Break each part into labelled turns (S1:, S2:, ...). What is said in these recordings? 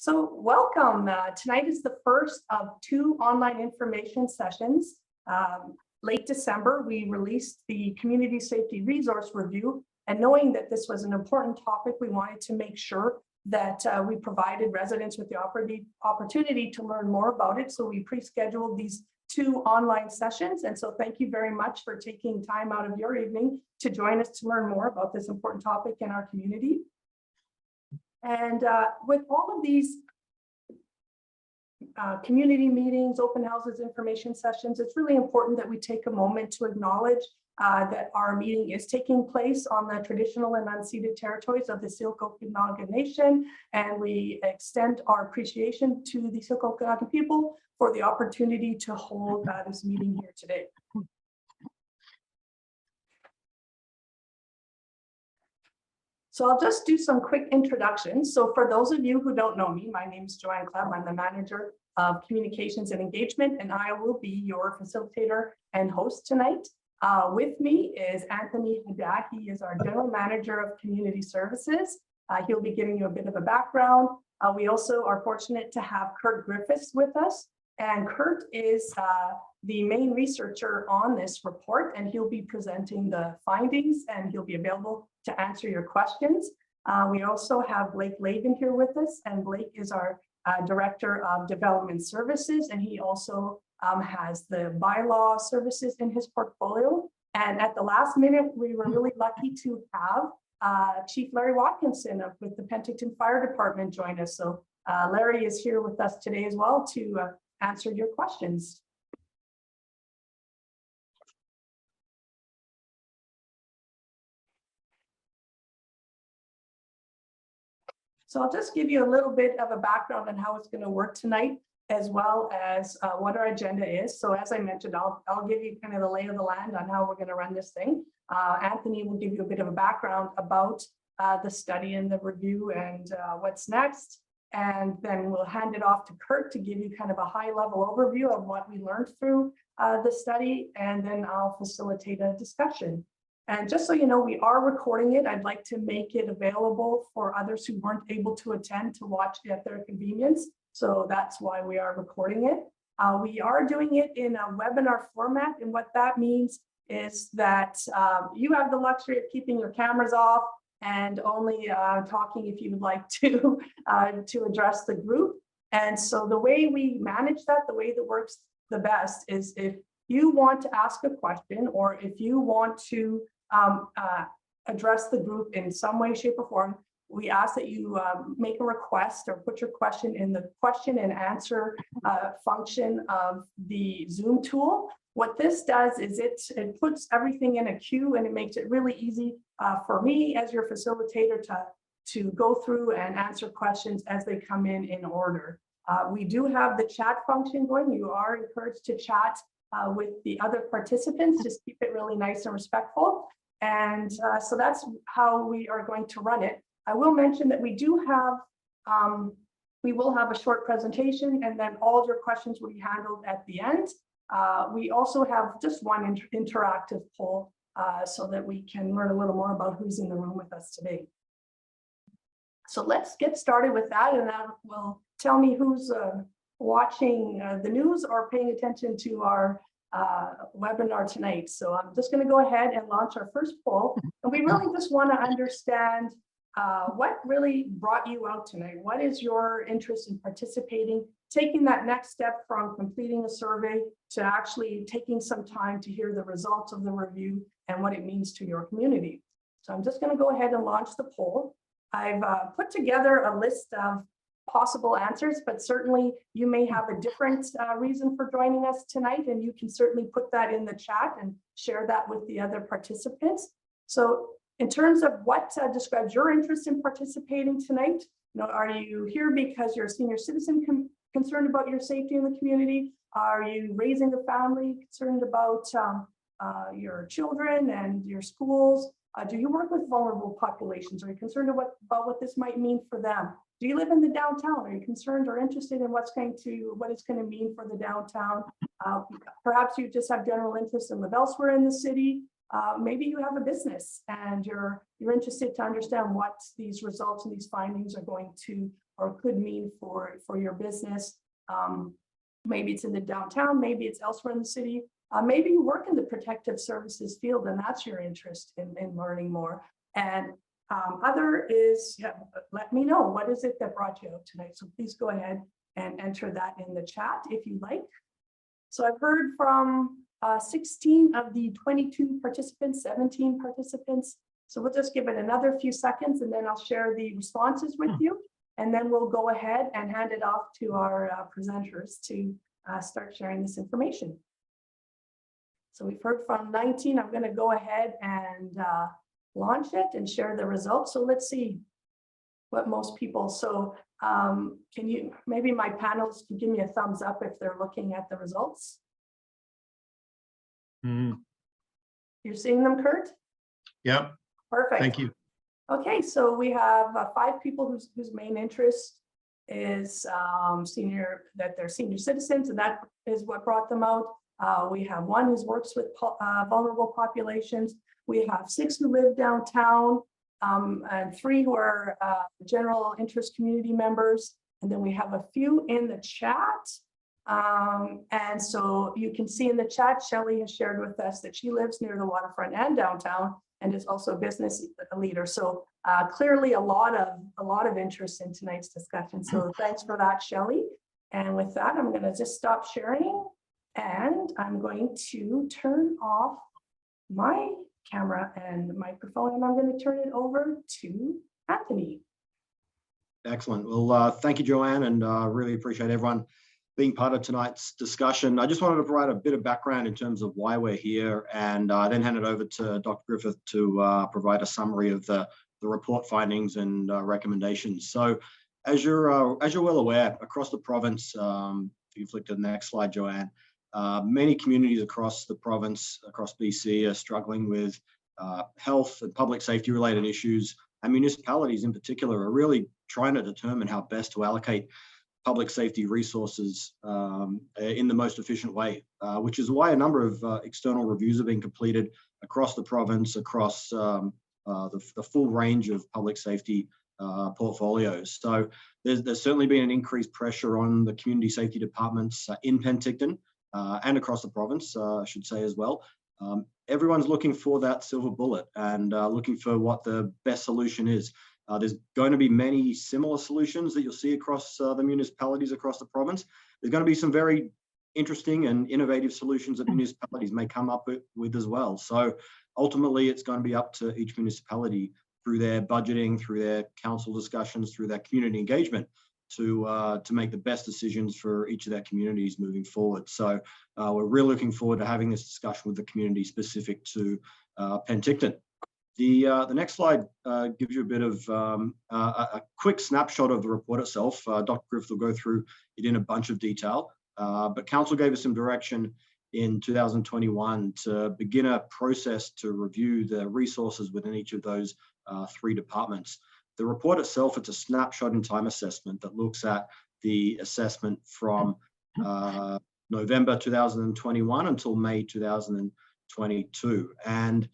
S1: So welcome. Tonight is the first of two online information sessions. Late December, we released the Community Safety Resource Review, and knowing that this was an important topic, we wanted to make sure that we provided residents with the opportunity to learn more about it. So we pre-scheduled these two online sessions. And so thank you very much for taking time out of your evening to join us to learn more about this important topic in our community. And with all of these community meetings, open houses, information sessions, it's really important that we take a moment to acknowledge that our meeting is taking place on the traditional and unceded territories of the Syilx Nation, and we extend our appreciation to the Syilx people for the opportunity to hold this meeting here today. So I'll just do some quick introductions. So for those of you who don't know me, my name is Joanne Kleb. I'm the manager of communications and engagement, and I will be your facilitator and host tonight. With me is Anthony Haddad. He is our general manager of community services. He'll be giving you a bit of a background. We also are fortunate to have Kurt Griffiths with us. And Kurt is the main researcher on this report, and he'll be presenting the findings, and he'll be available to answer your questions. We also have Blake Laban here with us, and Blake is our Director of Development Services, and he also has the bylaw services in his portfolio. And at the last minute, we were really lucky to have Chief Larry Watkinson with the Penticton Fire Department join us. So Larry is here with us today as well to answer your questions. So I'll just give you a little bit of a background on how it's going to work tonight, as well as what our agenda is. So as I mentioned, I'll give you kind of the lay of the land on how we're going to run this thing. Anthony will give you a bit of a background about the study and the review and what's next. And then we'll hand it off to Kurt to give you kind of a high level overview of what we learned through the study. And then I'll facilitate a discussion. And just so you know, we are recording it. I'd like to make it available for others who weren't able to attend to watch it at their convenience. So that's why we are recording it. We are doing it in a webinar format. And what that means is that you have the luxury of keeping your cameras off and only talking if you would like to address the group. And so the way we manage that, the way that works the best is if you want to ask a question, or if you want to address the group in some way, shape, or form, we ask that you make a request or put your question in the question and answer function of the Zoom tool. What this does is it puts everything in a queue, and it makes it really easy for me as your facilitator to go through and answer questions as they come in order. We do have the chat function going. You are encouraged to chat with the other participants. Just keep it really nice and respectful. And so that's how we are going to run it. I will mention that we will have a short presentation, and then all of your questions will be handled at the end. We also have just one interactive poll so that we can learn a little more about who's in the room with us today. So let's get started with that, and that will tell me who's watching the news or paying attention to our webinar tonight. So I'm just going to go ahead and launch our first poll. And we really just want to understand what really brought you out tonight. What is your interest in participating, taking that next step from completing a survey to actually taking some time to hear the results of the review and what it means to your community. So I'm just going to go ahead and launch the poll. I've put together a list of possible answers, but certainly you may have a different reason for joining us tonight, and you can certainly put that in the chat and share that with the other participants. So in terms of what describes your interest in participating tonight, are you here because you're a senior citizen concerned about your safety in the community? Are you raising a family concerned about your children and your schools? Do you work with vulnerable populations? Are you concerned about what this might mean for them? Do you live in the downtown? Are you concerned or interested in what it's going to mean for the downtown? Perhaps you just have general interest and live elsewhere in the city. Maybe you have a business and you're interested to understand what these results and these findings are going to or could mean for your business. Maybe it's in the downtown, maybe it's elsewhere in the city. Maybe you work in the protective services field and that's your interest in learning more. And other is, let me know, what is it that brought you out tonight? So please go ahead and enter that in the chat if you like. So I've heard from 16 of the 22 participants, 17 participants. So we'll just give it another few seconds and then I'll share the responses with you. And then we'll go ahead and hand it off to our presenters to start sharing this information. So we've heard from 19. I'm going to go ahead and launch it and share the results. So let's see what most people. So can you, maybe my panelists can give me a thumbs up if they're looking at the results. You're seeing them, Kurt?
S2: Yep.
S1: Perfect.
S2: Thank you.
S1: Okay, so we have 5 people whose main interest is they're senior citizens, and that is what brought them out. We have 1 who works with vulnerable populations. We have 6 who live downtown, and 3 who are general interest community members. And then we have a few in the chat. And so you can see in the chat, Shelley has shared with us that she lives near the waterfront and downtown, and is also a business leader. So clearly a lot of interest in tonight's discussion. So thanks for that, Shelley. And with that, I'm going to just stop sharing, and I'm going to turn off my camera and microphone, and I'm going to turn it over to Anthony.
S3: Excellent. Well, thank you, Joanne, and really appreciate everyone being part of tonight's discussion. I just wanted to provide a bit of background in terms of why we're here, and then hand it over to Dr. Griffith to provide a summary of the report findings and recommendations. So, as you're well aware, across the province, if you flick to the next slide, Joanne, many communities across the province, across BC, are struggling with health and public safety related issues, and municipalities in particular are really trying to determine how best to allocate public safety resources in the most efficient way, which is why a number of external reviews have been completed across the province, across the full range of public safety portfolios. So there's certainly been an increased pressure on the community safety departments in Penticton and across the province, I should say as well. Everyone's looking for that silver bullet and looking for what the best solution is. There's going to be many similar solutions that you'll see across the municipalities across the province. There's going to be some very interesting and innovative solutions that municipalities may come up with as well. So ultimately, it's going to be up to each municipality through their budgeting, through their council discussions, through their community engagement to make the best decisions for each of their communities moving forward. So we're really looking forward to having this discussion with the community specific to Penticton. The next slide gives you a bit of a quick snapshot of the report itself. Dr. Griffith will go through it in a bunch of detail, but Council gave us some direction in 2021 to begin a process to review the resources within each of those 3 departments. The report itself, it's a snapshot in time assessment that looks at the assessment from November 2021 until May 2022. And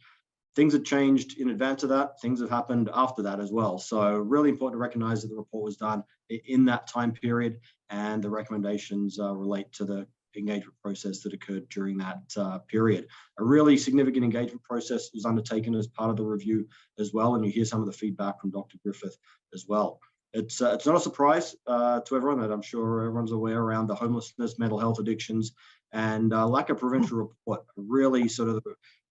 S3: things have changed in advance of that. Things have happened after that as well. So really important to recognize that the report was done in that time period, and the recommendations relate to the engagement process that occurred during that period. A really significant engagement process was undertaken as part of the review as well, and you hear some of the feedback from Dr. Griffith as well. It's not a surprise to everyone that I'm sure everyone's aware around the homelessness, mental health addictions, and lack of provincial report, really sort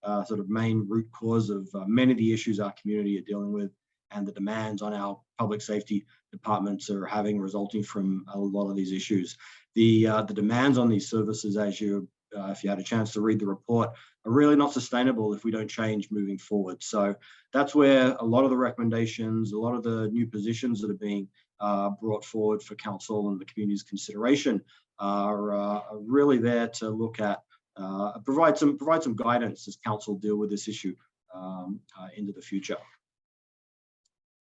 S3: of main root cause of many of the issues our community are dealing with, and the demands on our public safety departments are having, resulting from a lot of these issues. The demands on these services, as if you had a chance to read the report, are really not sustainable if we don't change moving forward. So that's where a lot of the recommendations, a lot of the new positions that are being brought forward for council and the community's consideration are really there to look at, provide some guidance as council deal with this issue into the future.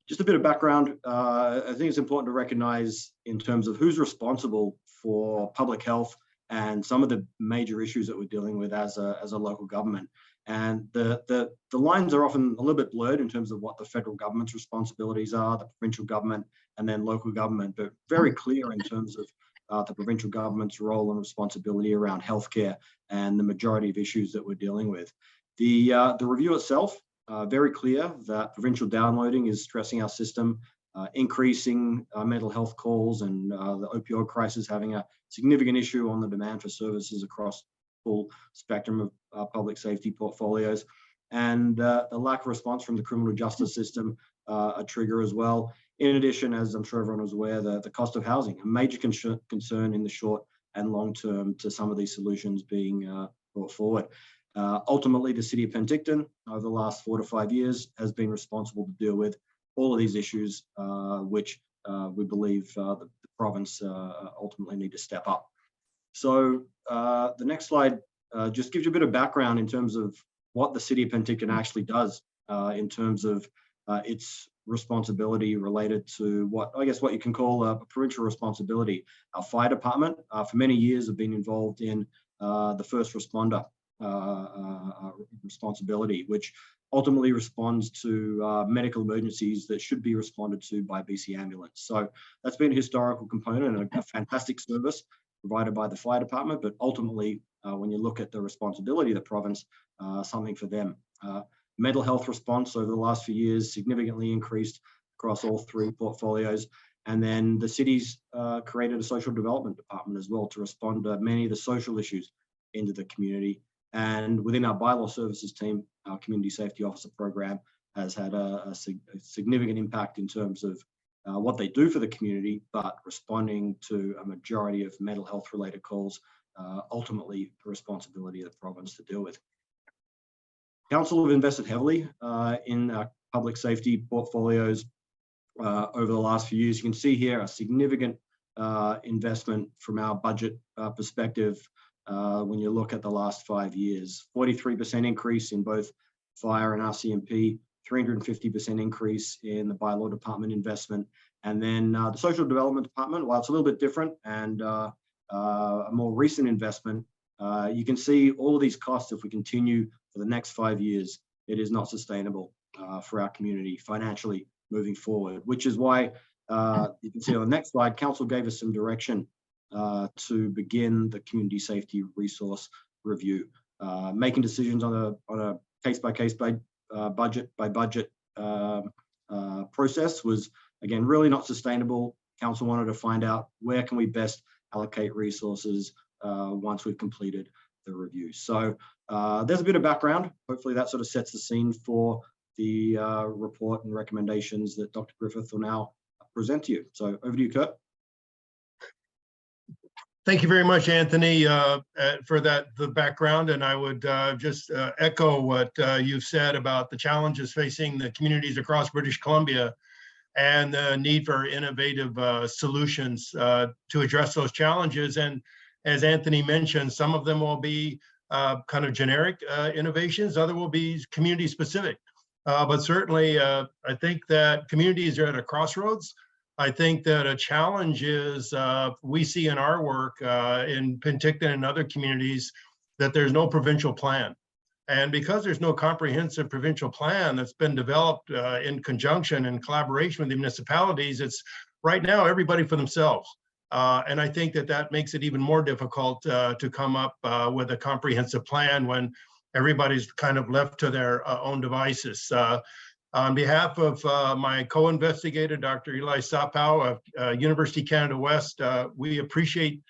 S3: Just a bit of background. I think it's important to recognize in terms of who's responsible for public health and some of the major issues that we're dealing with as a local government. And the lines are often a little bit blurred in terms of what the federal government's responsibilities are, the provincial government, and then local government, but very clear in terms of the provincial government's role and responsibility around healthcare and the majority of issues that we're dealing with. The review itself, very clear that provincial downloading is stressing our system, increasing mental health calls, and the opioid crisis having a significant issue on the demand for services across full spectrum of public safety portfolios. And the lack of response from the criminal justice system, a trigger as well. In addition, as I'm sure everyone was aware, the cost of housing, a major concern in the short and long term to some of these solutions being brought forward. Ultimately, the City of Penticton, over the last 4 to 5 years, has been responsible to deal with all of these issues, which we believe the province ultimately need to step up. So the next slide just gives you a bit of background in terms of what the City of Penticton actually does in terms of its responsibility related to what you can call a provincial responsibility. Our fire department for many years have been involved in the first responder responsibility, which ultimately responds to medical emergencies that should be responded to by BC Ambulance. So that's been a historical component and a fantastic service provided by the fire department, but ultimately, when you look at the responsibility of the province, something for them. Mental health response over the last few years significantly increased across all 3 portfolios. And then the city's created a social development department as well to respond to many of the social issues into the community. And within our bylaw services team, our community safety officer program has had a significant impact in terms of what they do for the community, but responding to a majority of mental health related calls, ultimately the responsibility of the province to deal with. Council have invested heavily in public safety portfolios over the last few years. You can see here a significant investment from our budget perspective when you look at the last 5 years. 43% increase in both fire and RCMP, 350% increase in the bylaw department investment. And then the social development department, while it's a little bit different and a more recent investment, you can see all of these costs, if we continue for the next 5 years, it is not sustainable for our community financially moving forward, which is why you can see on the next slide, Council gave us some direction to begin the community safety resource review. Making decisions on a case-by-case, budget process was, again, really not sustainable. Council wanted to find out where can we best allocate resources once we've completed the review. So there's a bit of background. Hopefully that sort of sets the scene for the report and recommendations that Dr. Griffith will now present to you. So over to you, Kurt.
S2: Thank you very much, Anthony, for the background. And I would just echo what you've said about the challenges facing the communities across British Columbia and the need for innovative solutions to address those challenges. And as Anthony mentioned, some of them will be kind of generic innovations, other will be community specific. But certainly, I think that communities are at a crossroads. I think that a challenge is we see in our work in Penticton and other communities that there's no provincial plan. And because there's no comprehensive provincial plan that's been developed in conjunction and collaboration with the municipalities, it's right now everybody for themselves. And I think that makes it even more difficult to come up with a comprehensive plan when everybody's kind of left to their own devices. On behalf of my co-investigator, Dr. Eli Sapow of University Canada West, we appreciate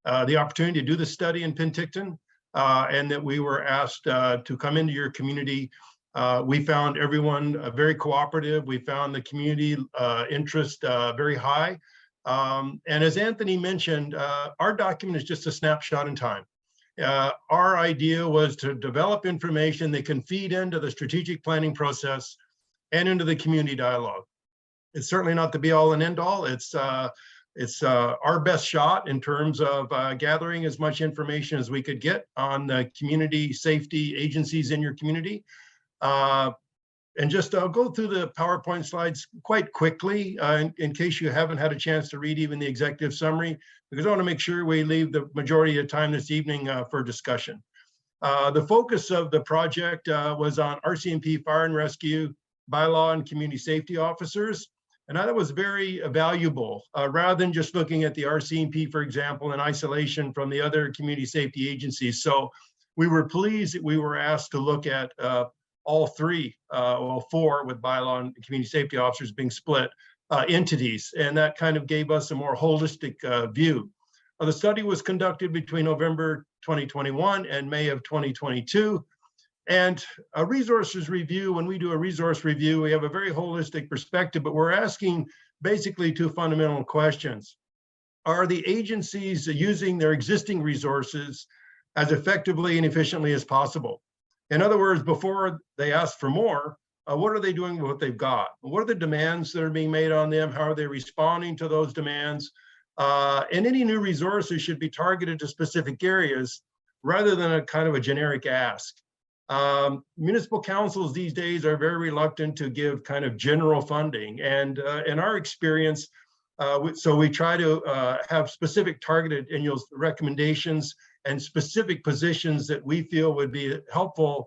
S2: the opportunity to do the study in Penticton and that we were asked to come into your community. We found everyone very cooperative. We found the community interest very high. And as Anthony mentioned, our document is just a snapshot in time. Our idea was to develop information that can feed into the strategic planning process and into the community dialogue. It's certainly not the be all and end all. It's our best shot in terms of gathering as much information as we could get on the community safety agencies in your community. And just I'll go through the PowerPoint slides quite quickly in case you haven't had a chance to read even the executive summary, because I want to make sure we leave the majority of time this evening for discussion. The focus of the project was on RCMP fire and rescue, bylaw and community safety officers. And that was very valuable, rather than just looking at the RCMP, for example, in isolation from the other community safety agencies. So we were pleased that we were asked to look at all three, well, four with bylaw and community safety officers being split entities. And that kind of gave us a more holistic view. The study was conducted between November 2021 and May of 2022. And a resources review, when we do a resource review, we have a very holistic perspective, but we're asking basically two fundamental questions. Are the agencies using their existing resources as effectively and efficiently as possible? In other words, before they ask for more, what are they doing with what they've got? What are the demands that are being made on them? How are they responding to those demands? And any new resources should be targeted to specific areas rather than a kind of a generic ask. Municipal councils these days are very reluctant to give kind of general funding. And in our experience, so we try to have specific targeted annual recommendations and specific positions that we feel would be helpful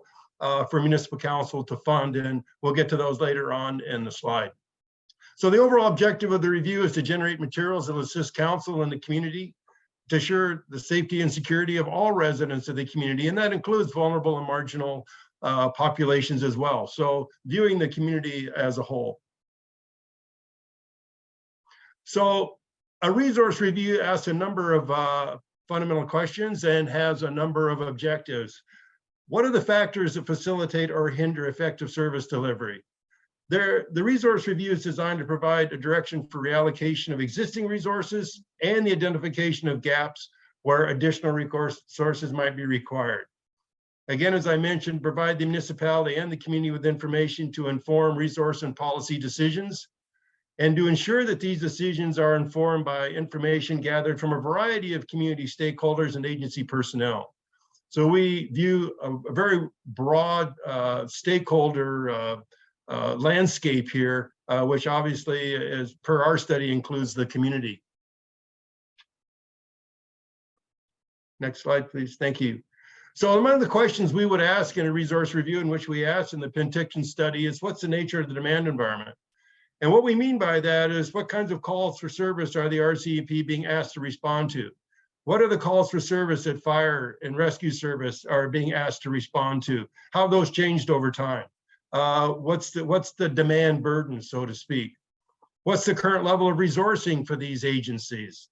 S2: for municipal council to fund. And we'll get to those later on in the slide. So the overall objective of the review is to generate materials that will assist council and the community to assure the safety and security of all residents of the community, and that includes vulnerable and marginal populations as well. So viewing the community as a whole. So a resource review asks a number of fundamental questions and has a number of objectives. What are the factors that facilitate or hinder effective service delivery? The resource review is designed to provide a direction for reallocation of existing resources and the identification of gaps where additional resources might be required. Again, as I mentioned, provide the municipality and the community with information to inform resource and policy decisions, and to ensure that these decisions are informed by information gathered from a variety of community stakeholders and agency personnel. So we view a very broad stakeholder landscape here, which obviously, as per our study, includes the community. Next slide, please. Thank you. So one of the questions we would ask in a resource review, in which we asked in the Penticton study, is what's the nature of the demand environment? And what we mean by that is what kinds of calls for service are the RCMP being asked to respond to? What are the calls for service that fire and rescue service are being asked to respond to? How have those changed over time? What's the demand burden, so to speak? What's the current level of resourcing for these agencies?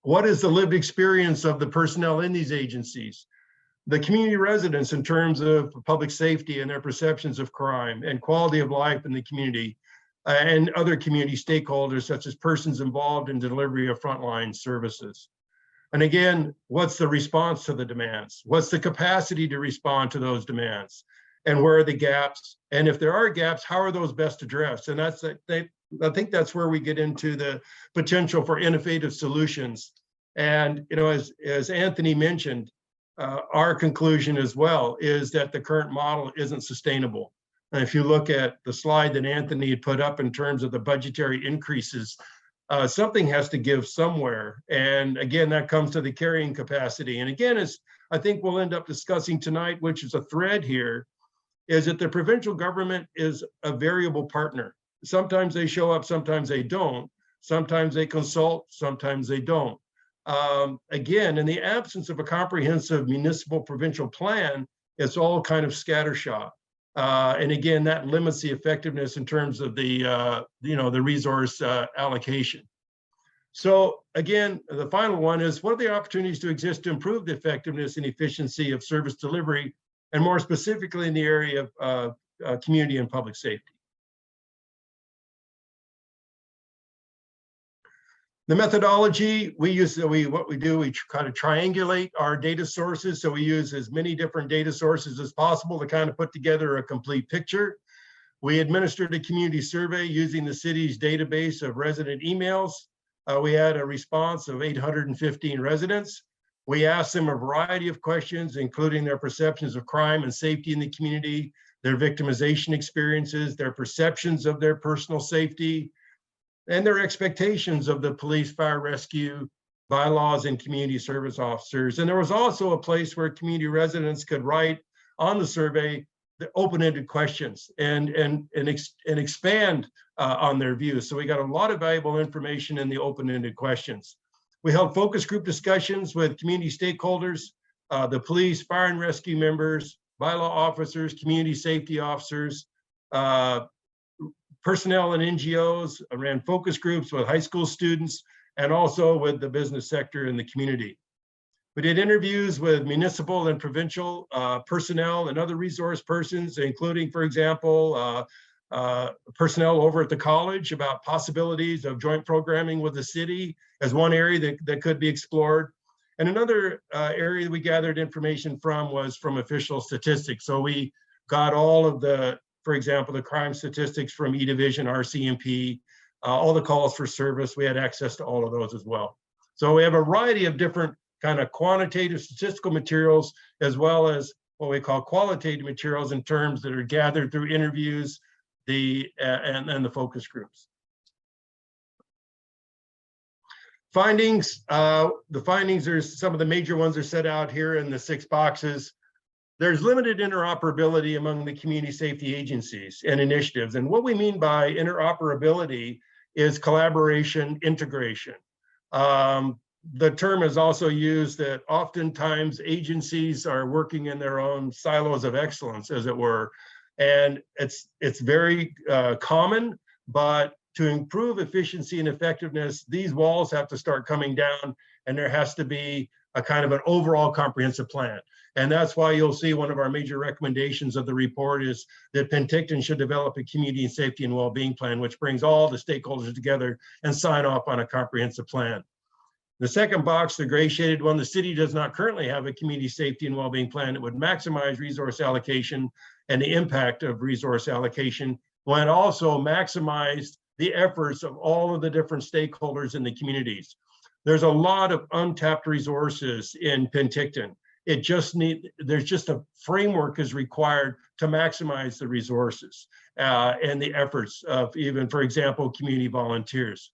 S2: What is the lived experience of the personnel in these agencies? The community residents in terms of public safety and their perceptions of crime and quality of life in the community, and other community stakeholders such as persons involved in delivery of frontline services. And again, what's the response to the demands? What's the capacity to respond to those demands? And where are the gaps? And if there are gaps, how are those best addressed? And I think that's where we get into the potential for innovative solutions. And as Anthony mentioned, our conclusion as well is that the current model isn't sustainable. And if you look at the slide that Anthony had put up in terms of the budgetary increases, something has to give somewhere. And again, that comes to the carrying capacity. And again, as I think we'll end up discussing tonight, which is a thread here, is that the provincial government is a variable partner. Sometimes they show up, sometimes they don't. Sometimes they consult, sometimes they don't. Again, in the absence of a comprehensive municipal provincial plan, it's all kind of scattershot. And again, that limits the effectiveness in terms of the resource allocation. So again, the final one is, what are the opportunities to exist to improve the effectiveness and efficiency of service delivery, and more specifically in the area of community and public safety? The methodology we use, we kind of triangulate our data sources. So we use as many different data sources as possible to kind of put together a complete picture. We administered a community survey using the city's database of resident emails. We had a response of 815 residents. We asked them a variety of questions, including their perceptions of crime and safety in the community, their victimization experiences, their perceptions of their personal safety, and their expectations of the police, fire, rescue, bylaws, and community service officers. And there was also a place where community residents could write on the survey the open-ended questions and expand on their views. So we got a lot of valuable information in the open-ended questions. We held focus group discussions with community stakeholders, the police, fire and rescue members, bylaw officers, community safety officers, personnel and NGOs. I ran focus groups with high school students and also with the business sector in the community. We did interviews with municipal and provincial personnel and other resource persons, including, for example, personnel over at the college about possibilities of joint programming with the city as one area that could be explored. And another area we gathered information from was from official statistics. So we got all of the, for example, the crime statistics from E-Division, RCMP, all the calls for service. We had access to all of those as well. So we have a variety of different kind of quantitative statistical materials, as well as what we call qualitative materials in terms that are gathered through interviews and the focus groups. Findings, the findings are some of the major ones are set out here in the 6 boxes. There's limited interoperability among the community safety agencies and initiatives. And what we mean by interoperability is collaboration, integration. The term is also used that oftentimes agencies are working in their own silos of excellence, as it were. And it's very common, but to improve efficiency and effectiveness, these walls have to start coming down, and there has to be a kind of an overall comprehensive plan. And that's why you'll see one of our major recommendations of the report is that Penticton should develop a community safety and well-being plan, which brings all the stakeholders together and sign off on a comprehensive plan. The second box, the gray shaded one, the city does not currently have a community safety and well-being plan that would maximize resource allocation and the impact of resource allocation, when also maximized the efforts of all of the different stakeholders in the communities. There's a lot of untapped resources in Penticton. There's just a framework is required to maximize the resources and the efforts of even, for example, community volunteers.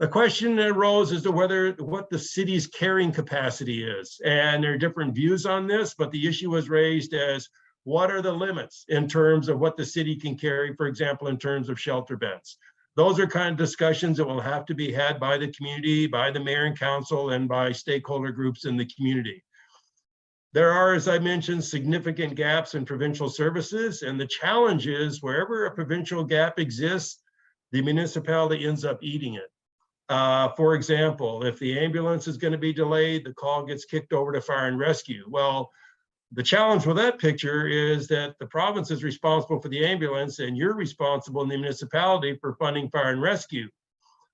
S2: The question that arose as to what the city's carrying capacity is. And there are different views on this, but the issue was raised as what are the limits in terms of what the city can carry, for example, in terms of shelter beds. Those are kind of discussions that will have to be had by the community, by the mayor and council, and by stakeholder groups in the community. There are, as I mentioned, significant gaps in provincial services, and the challenge is wherever a provincial gap exists, the municipality ends up eating it. For example, if the ambulance is going to be delayed, the call gets kicked over to fire and rescue. Well, the challenge with that picture is that the province is responsible for the ambulance and you're responsible in the municipality for funding fire and rescue.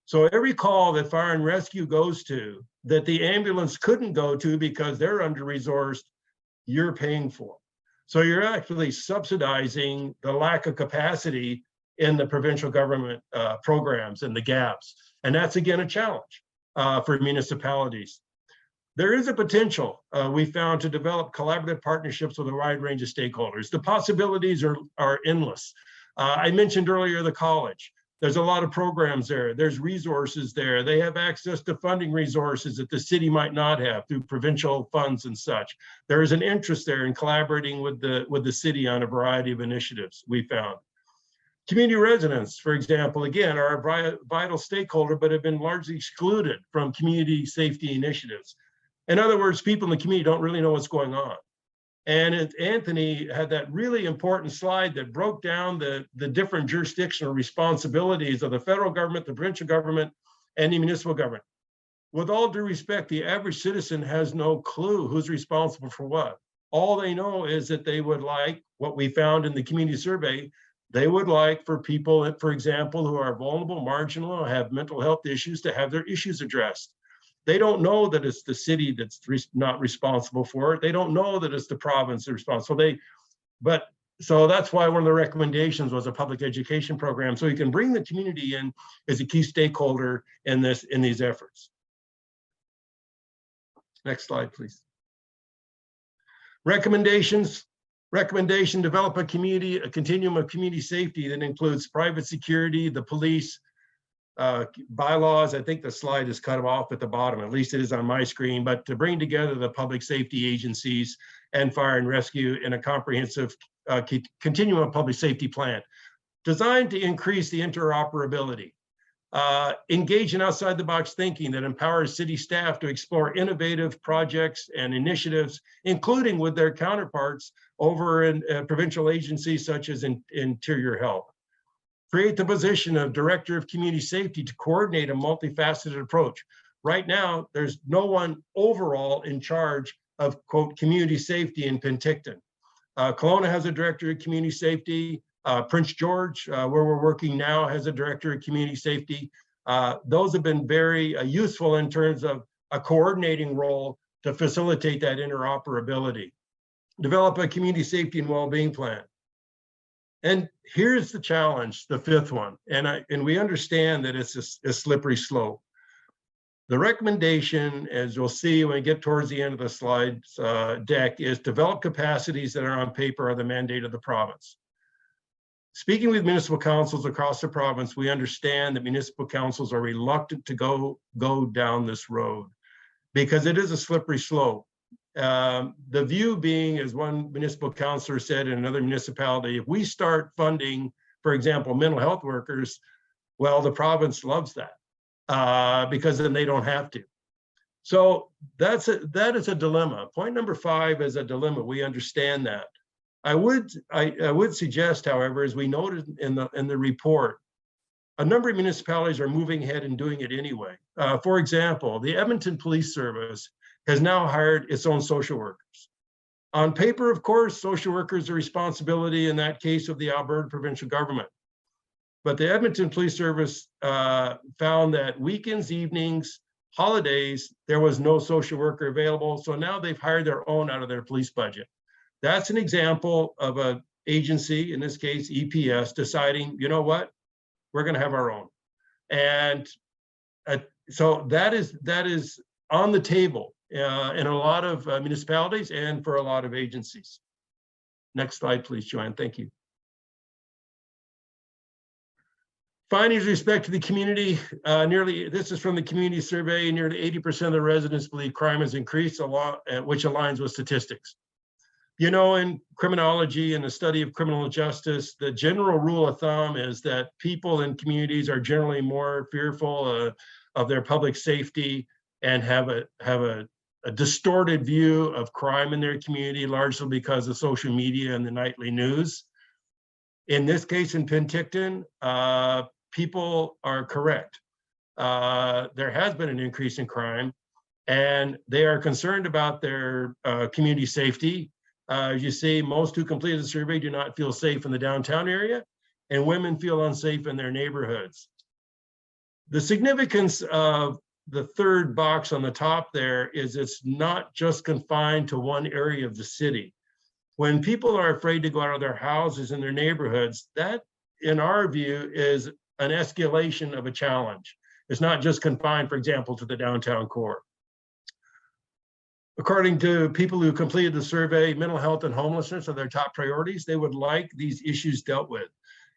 S2: So every call that fire and rescue goes to that the ambulance couldn't go to because they're under-resourced, you're paying for. So you're actually subsidizing the lack of capacity in the provincial government programs and the gaps. And that's, again, a challenge for municipalities. There is a potential we found to develop collaborative partnerships with a wide range of stakeholders. The possibilities are endless. I mentioned earlier the college. There's a lot of programs there. There's resources there. They have access to funding resources that the city might not have through provincial funds and such. There is an interest there in collaborating with the city on a variety of initiatives we found. Community residents, for example, again, are a vital stakeholder, but have been largely excluded from community safety initiatives. In other words, people in the community don't really know what's going on. And Anthony had that really important slide that broke down the different jurisdictional responsibilities of the federal government, the provincial government, and the municipal government. With all due respect, the average citizen has no clue who's responsible for what. All they know is that they would like what we found in the community survey. They would like for people, for example, who are vulnerable, marginal, have mental health issues to have their issues addressed. They don't know that it's the city that's not responsible for it. They don't know that it's the province that's responsible. So that's why one of the recommendations was a public education program, so you can bring the community in as a key stakeholder in these efforts. Next slide, please. Recommendations. Recommendation: develop a continuum of community safety that includes private security, the police, bylaws. I think the slide is cut off at the bottom, at least it is on my screen, but to bring together the public safety agencies and fire and rescue in a comprehensive continuum of public safety plan designed to increase the interoperability, engage in outside the box thinking that empowers city staff to explore innovative projects and initiatives, including with their counterparts over in provincial agencies such as Interior Health. Create the position of Director of Community Safety to coordinate a multifaceted approach. Right now, there's no one overall in charge of, quote, community safety in Penticton. Kelowna has a Director of Community Safety. Prince George, where we're working now, has a Director of Community Safety. Those have been very useful in terms of a coordinating role to facilitate that interoperability. Develop a community safety and well-being plan. And here's the challenge, the fifth one, and we understand that it's a slippery slope. The recommendation, as you'll see when we get towards the end of the slides deck, is develop capacities that are on paper are the mandate of the province. Speaking with municipal councils across the province, we understand that municipal councils are reluctant to go down this road because it is a slippery slope. The view being, as one municipal councillor said in another municipality, if we start funding, for example, mental health workers, well, the province loves that because then they don't have to. So that is a dilemma. Point number 5 is a dilemma. We understand that. I would suggest, however, as we noted in the report, a number of municipalities are moving ahead and doing it anyway. For example, the Edmonton Police Service has now hired its own social workers. On paper, of course, social workers are responsibility in that case of the Alberta provincial government. But the Edmonton Police Service found that weekends, evenings, holidays, there was no social worker available. So now they've hired their own out of their police budget. That's an example of an agency, in this case, EPS, deciding, you know what, we're going to have our own. And so that is on the table in a lot of municipalities and for a lot of agencies. Next slide, please, Joanne. Thank you. Findings with respect to the community, this is from the community survey, nearly 80% of the residents believe crime has increased a lot, which aligns with statistics. You know, in criminology and the study of criminal justice, the general rule of thumb is that people in communities are generally more fearful of their public safety and have a distorted view of crime in their community, largely because of social media and the nightly news. In this case, in Penticton, people are correct. There has been an increase in crime, and they are concerned about their community safety. As you see, most who completed the survey do not feel safe in the downtown area, and women feel unsafe in their neighborhoods. The significance of the third box on the top there is it's not just confined to one area of the city. When people are afraid to go out of their houses and their neighborhoods, that, in our view, is an escalation of a challenge. It's not just confined, for example, to the downtown core. According to people who completed the survey, mental health and homelessness are their top priorities. They would like these issues dealt with.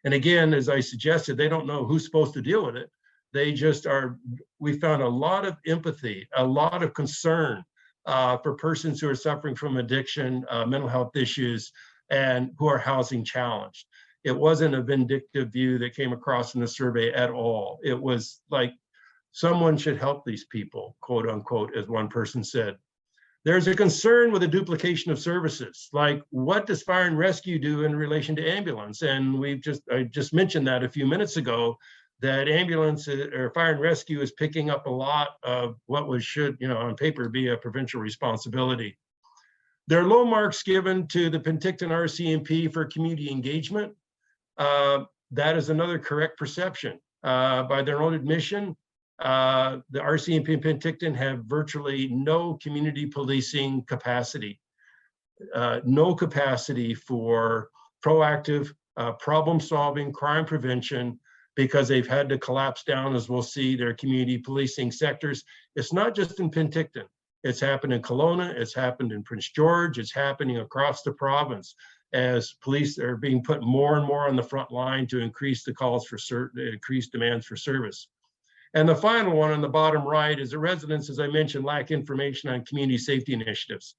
S2: And again, as I suggested, they don't know who's supposed to deal with it. They just are, we found a lot of empathy, a lot of concern for persons who are suffering from addiction, mental health issues, and who are housing challenged. It wasn't a vindictive view that came across in the survey at all. It was like, someone should help these people, quote unquote, as one person said. There's a concern with the duplication of services, like what does fire and rescue do in relation to ambulance? And I just mentioned that a few minutes ago, that ambulance or fire and rescue is picking up a lot of what should, on paper, be a provincial responsibility. There are low marks given to the Penticton RCMP for community engagement. That is another correct perception. By their own admission, the RCMP in Penticton have virtually no community policing capacity, no capacity for proactive problem-solving, crime prevention, because they've had to collapse down, as we'll see, their community policing sectors. It's not just in Penticton. It's happened in Kelowna, it's happened in Prince George, it's happening across the province as police are being put more and more on the front line to increase the calls for increased demands for service. And the final one on the bottom right is the residents, as I mentioned, lack information on community safety initiatives.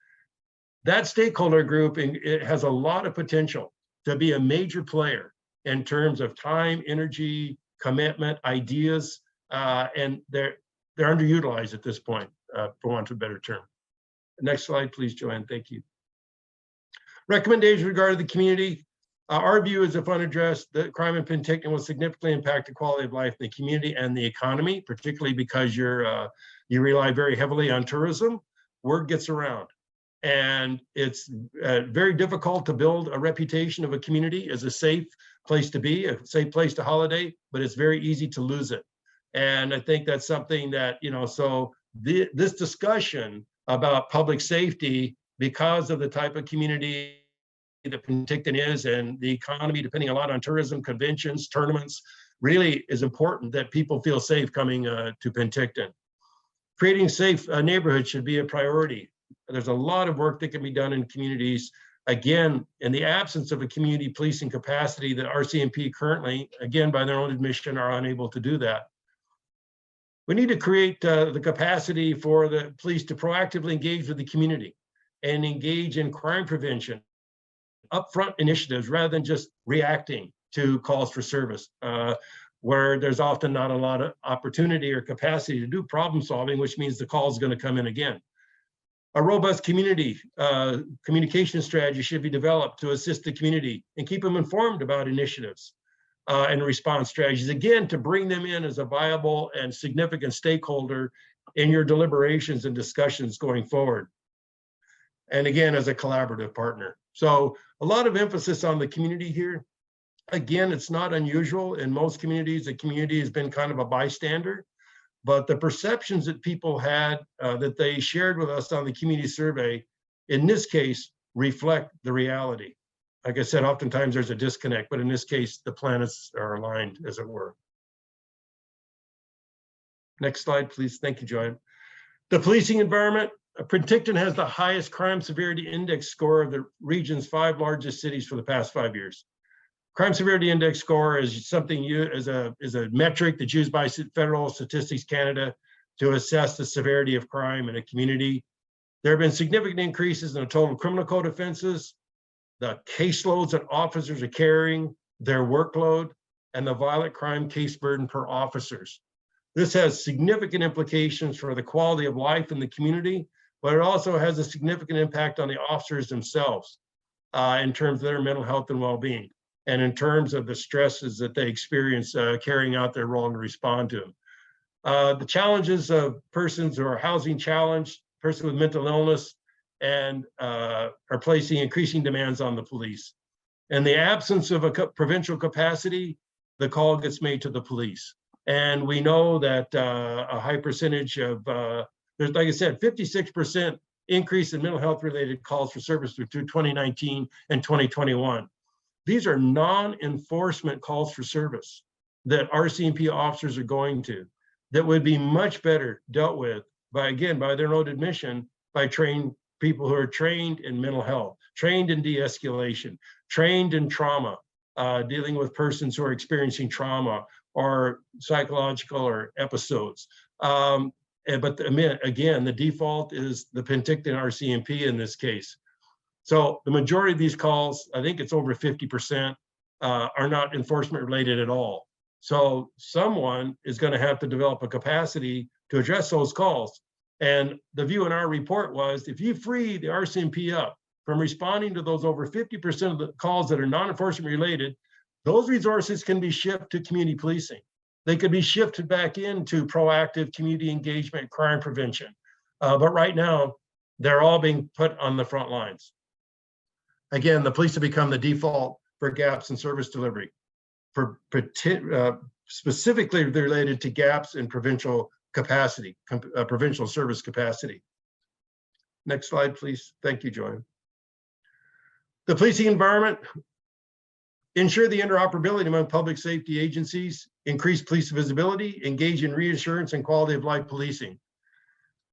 S2: That stakeholder group, it has a lot of potential. to be a major player in terms of time, energy, commitment, ideas, and they're underutilized at this point, for want of a better term. Next slide, please, Joanne. Thank you. Recommendations regarding the community. Our view is if unaddressed, the crime in Penticton will significantly impact the quality of life in the community and the economy, particularly because you rely very heavily on tourism. Word gets around. And it's very difficult to build a reputation of a community as a safe place to be, a safe place to holiday, but it's very easy to lose it. And I think that's something that, so this discussion about public safety, because of the type of community that Penticton is and the economy, depending a lot on tourism, conventions, tournaments, really is important that people feel safe coming to Penticton. Creating safe neighborhoods should be a priority. There's a lot of work that can be done in communities. Again, in the absence of a community policing capacity that RCMP currently, again, by their own admission, are unable to do that. We need to create the capacity for the police to proactively engage with the community and engage in crime prevention, upfront initiatives rather than just reacting to calls for service, where there's often not a lot of opportunity or capacity to do problem solving, which means the call is going to come in again. A robust community communication strategy should be developed to assist the community and keep them informed about initiatives and response strategies, again, to bring them in as a viable and significant stakeholder in your deliberations and discussions going forward. And again, as a collaborative partner. So a lot of emphasis on the community here. Again, it's not unusual. In most communities, the community has been kind of a bystander, but the perceptions that people had that they shared with us on the community survey, in this case, reflect the reality. Like I said, oftentimes there's a disconnect, but in this case, the planets are aligned, as it were. Next slide, please. Thank you, Joanne. The policing environment. Penticton has the highest crime severity index score of the region's 5 largest cities for the past 5 years. Crime severity index score is something is a metric that's used by Federal Statistics Canada to assess the severity of crime in a community. There have been significant increases in the total criminal code offenses, the caseloads that officers are carrying, their workload, and the violent crime case burden per officers. This has significant implications for the quality of life in the community, but it also has a significant impact on the officers themselves in terms of their mental health and well-being, and in terms of the stresses that they experience carrying out their role and respond to them. The challenges of persons who are housing challenged, persons with mental illness, and are placing increasing demands on the police. In the absence of a provincial capacity, the call gets made to the police. And we know that a high percentage of, there's, like I said, 56% increase in mental health related calls for service through 2019 and 2021. These are non-enforcement calls for service that RCMP officers are going to, that would be much better dealt with by, again, by their own admission, by trained people who are trained in mental health, trained in de-escalation, trained in trauma, dealing with persons who are experiencing trauma or psychological or episodes. But again, the default is the Penticton RCMP in this case. So the majority of these calls, I think it's over 50%, are not enforcement related at all. So someone is going to have to develop a capacity to address those calls. And the view in our report was, if you free the RCMP up from responding to those over 50% of the calls that are non-enforcement related, those resources can be shifted to community policing. They could be shifted back into proactive community engagement, crime prevention. But right now, they're all being put on the front lines. Again, the police have become the default for gaps in service delivery, for specifically related to gaps in provincial capacity, provincial service capacity. Next slide, please. Thank you, Joanne. The policing environment. Ensure the interoperability among public safety agencies, increase police visibility, engage in reassurance and quality of life policing.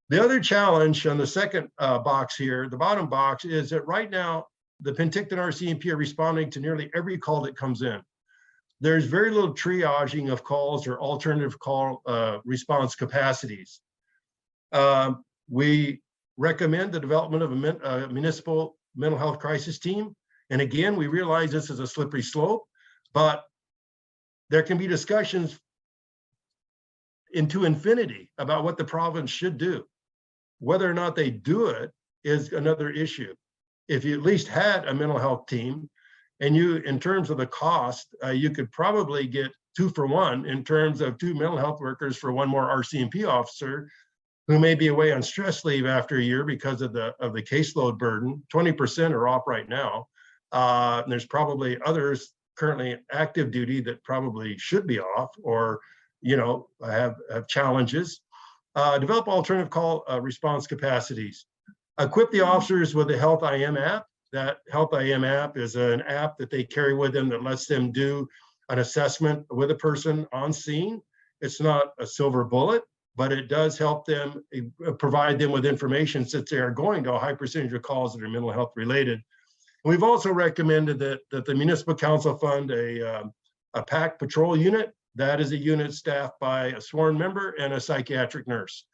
S2: The other challenge on the second box here, the bottom box, is that right now, the Penticton RCMP are responding to nearly every call that comes in. There's very little triaging of calls or alternative call response capacities. We recommend the development of a municipal mental health crisis team And again, we realize this is a slippery slope, but there can be discussions into infinity about what the province should do. Whether or not they do it is another issue. If you at least had a mental health team, and you, in terms of the cost, you could probably get 2 for 1 in terms of 2 mental health workers for 1 more RCMP officer who may be away on stress leave after a year because of the caseload burden. 20% are off right now. And there's probably others currently active duty that probably should be off, or have challenges. Develop alternative call response capacities. Equip the officers with the Health IM app. That Health IM app is an app that they carry with them that lets them do an assessment with a person on scene. It's not a silver bullet, but it does help them, provide them with information since they are going to a high percentage of calls that are mental health related. We've also recommended that the municipal council fund a PAC patrol unit. That is a unit staffed by a sworn member and a psychiatric nurse.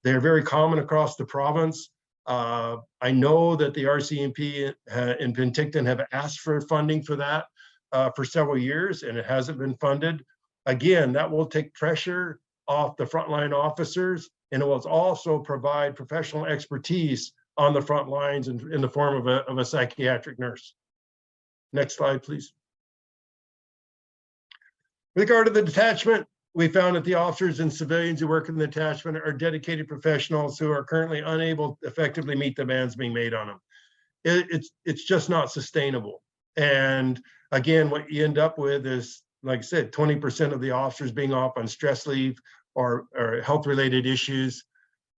S2: They're very common across the province. I know that the RCMP in Penticton have asked for funding for that for several years, and it hasn't been funded. Again, that will take pressure off the frontline officers, and it will also provide professional expertise on the front lines in the form of a psychiatric nurse. Next slide, please. With regard to the detachment, we found that the officers and civilians who work in the detachment are dedicated professionals who are currently unable to effectively meet the demands being made on them. It's just not sustainable. And again, what you end up with is, like I said, 20% of the officers being off on stress leave or health-related issues.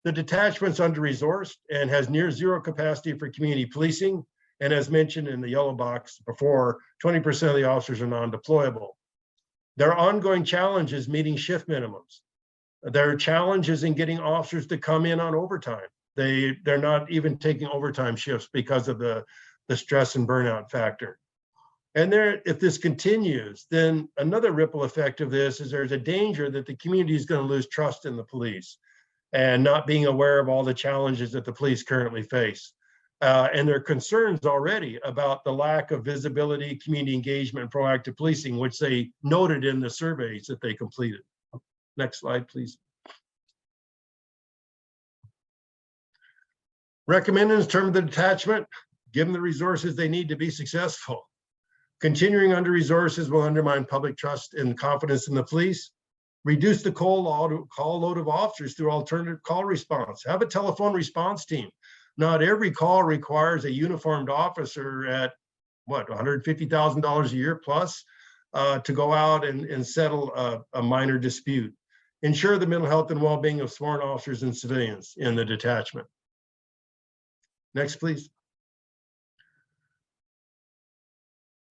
S2: The detachment's under-resourced and has near zero capacity for community policing. And as mentioned in the yellow box before, 20% of the officers are non-deployable. There are ongoing challenges meeting shift minimums. There are challenges in getting officers to come in on overtime. They're not even taking overtime shifts because of the stress and burnout factor. And if this continues, then another ripple effect of this is there's a danger that the community is going to lose trust in the police and not being aware of all the challenges that the police currently face. And there are concerns already about the lack of visibility, community engagement, and proactive policing, which they noted in the surveys that they completed. Next slide, please. Recommended in terms of the detachment, give them the resources they need to be successful. Continuing under resources will undermine public trust and confidence in the police. Reduce the call load of officers through alternative call response. Have a telephone response team. Not every call requires a uniformed officer at what, $150,000 a year plus to go out and settle a minor dispute. Ensure the mental health and well-being of sworn officers and civilians in the detachment. Next, please.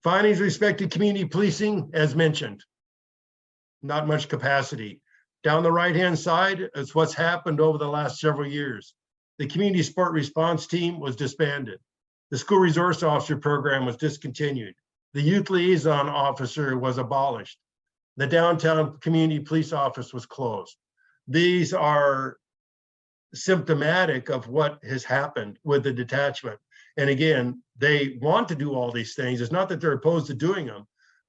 S2: Findings with respect to community policing, as mentioned, not much capacity. Down the right-hand side is what's happened over the last several years. The community support response team was disbanded. The school resource officer program was discontinued. The youth liaison officer was abolished. The downtown community police office was closed. These are symptomatic of what has happened with the detachment. And again, they want to do all these things. It's not that they're opposed to doing them,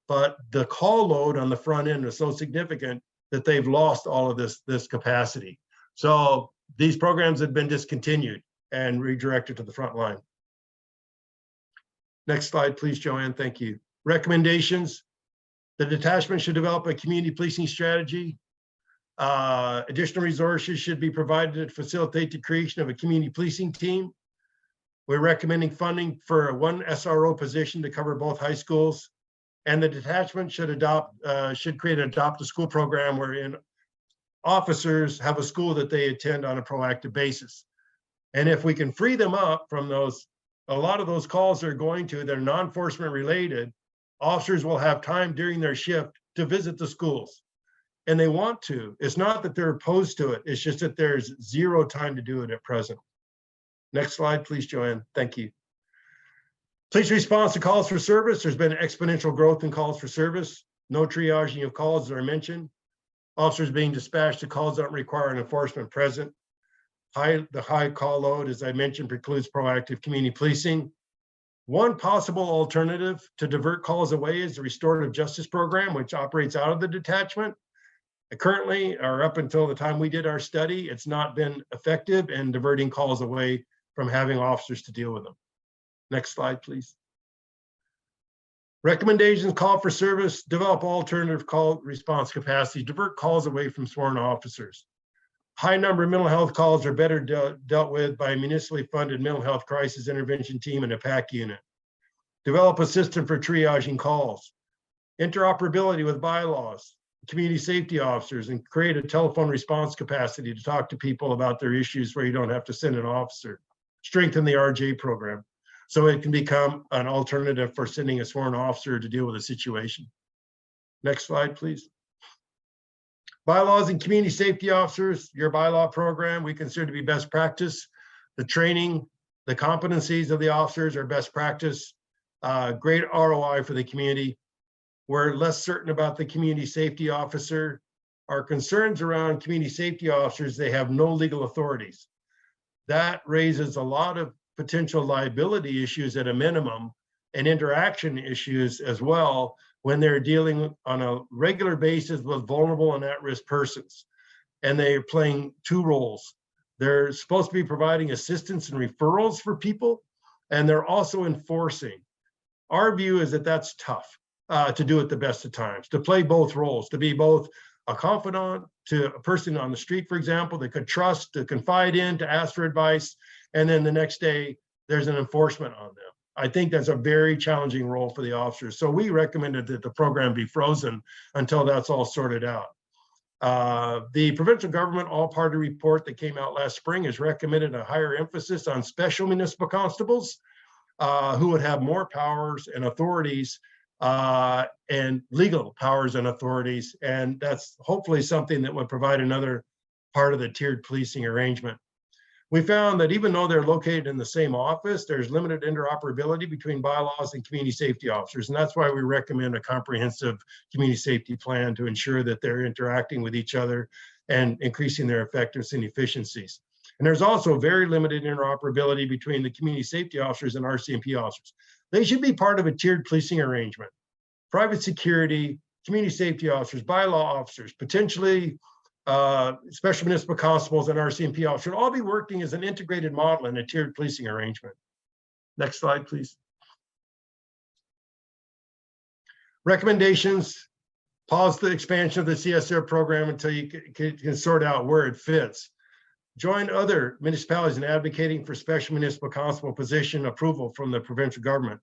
S2: but the call load on the front end is so significant that they've lost all of this capacity. So these programs have been discontinued and redirected to the front line. Next slide, please, Joanne. Thank you. Recommendations. The detachment should develop a community policing strategy. Additional resources should be provided to facilitate the creation of a community policing team. We're recommending funding for one SRO position to cover both high schools. And the detachment should create an adopt a school program wherein officers have a school that they attend on a proactive basis. And if we can free them up from those, a lot of those calls they're going to, they're non-enforcement related, officers will have time during their shift to visit the schools. And they want to. It's not that they're opposed to it. It's just that there's zero time to do it at present. Next slide, please, Joanne. Thank you. Police response to calls for service. There's been exponential growth in calls for service. No triaging of calls, as I mentioned. Officers being dispatched to calls that don't require an enforcement present. The high call load, as I mentioned, precludes proactive community policing. One possible alternative to divert calls away is the restorative justice program, which operates out of the detachment. Currently, or up until the time we did our study, it's not been effective in diverting calls away from having officers to deal with them. Next slide, please. Recommendations: call for service, develop alternative call response capacity, divert calls away from sworn officers. High number of mental health calls are better dealt with by a municipally funded mental health crisis intervention team and a PAC unit. Develop a system for triaging calls. Interoperability with bylaws, community safety officers, and create a telephone response capacity to talk to people about their issues where you don't have to send an officer. Strengthen the RJ program so it can become an alternative for sending a sworn officer to deal with a situation. Next slide, please. Bylaws and community safety officers, your bylaw program, we consider to be best practice. The training, the competencies of the officers are best practice. Great ROI for the community. We're less certain about the community safety officer. Our concerns around community safety officers, they have no legal authorities. That raises a lot of potential liability issues at a minimum, and interaction issues as well when they're dealing on a regular basis with vulnerable and at-risk persons. And they're playing two roles. They're supposed to be providing assistance and referrals for people, and they're also enforcing. Our view is that that's tough to do at the best of times, to play both roles, to be both a confidant to a person on the street, for example, they could trust, to confide in, to ask for advice, and then the next day there's an enforcement on them. I think that's a very challenging role for the officers. So we recommended that the program be frozen until that's all sorted out. The provincial government all-party report that came out last spring has recommended a higher emphasis on special municipal constables who would have more powers and authorities and legal powers and authorities. And that's hopefully something that would provide another part of the tiered policing arrangement. We found that even though they're located in the same office, there's limited interoperability between bylaws and community safety officers. And that's why we recommend a comprehensive community safety plan to ensure that they're interacting with each other and increasing their effectiveness and efficiencies. And there's also very limited interoperability between the community safety officers and RCMP officers. They should be part of a tiered policing arrangement. Private security, community safety officers, bylaw officers, potentially special municipal constables and RCMP officers should all be working as an integrated model in a tiered policing arrangement. Next slide, please. Recommendations: pause the expansion of the CSR program until you can sort out where it fits. Join other municipalities in advocating for special municipal constable position approval from the provincial government.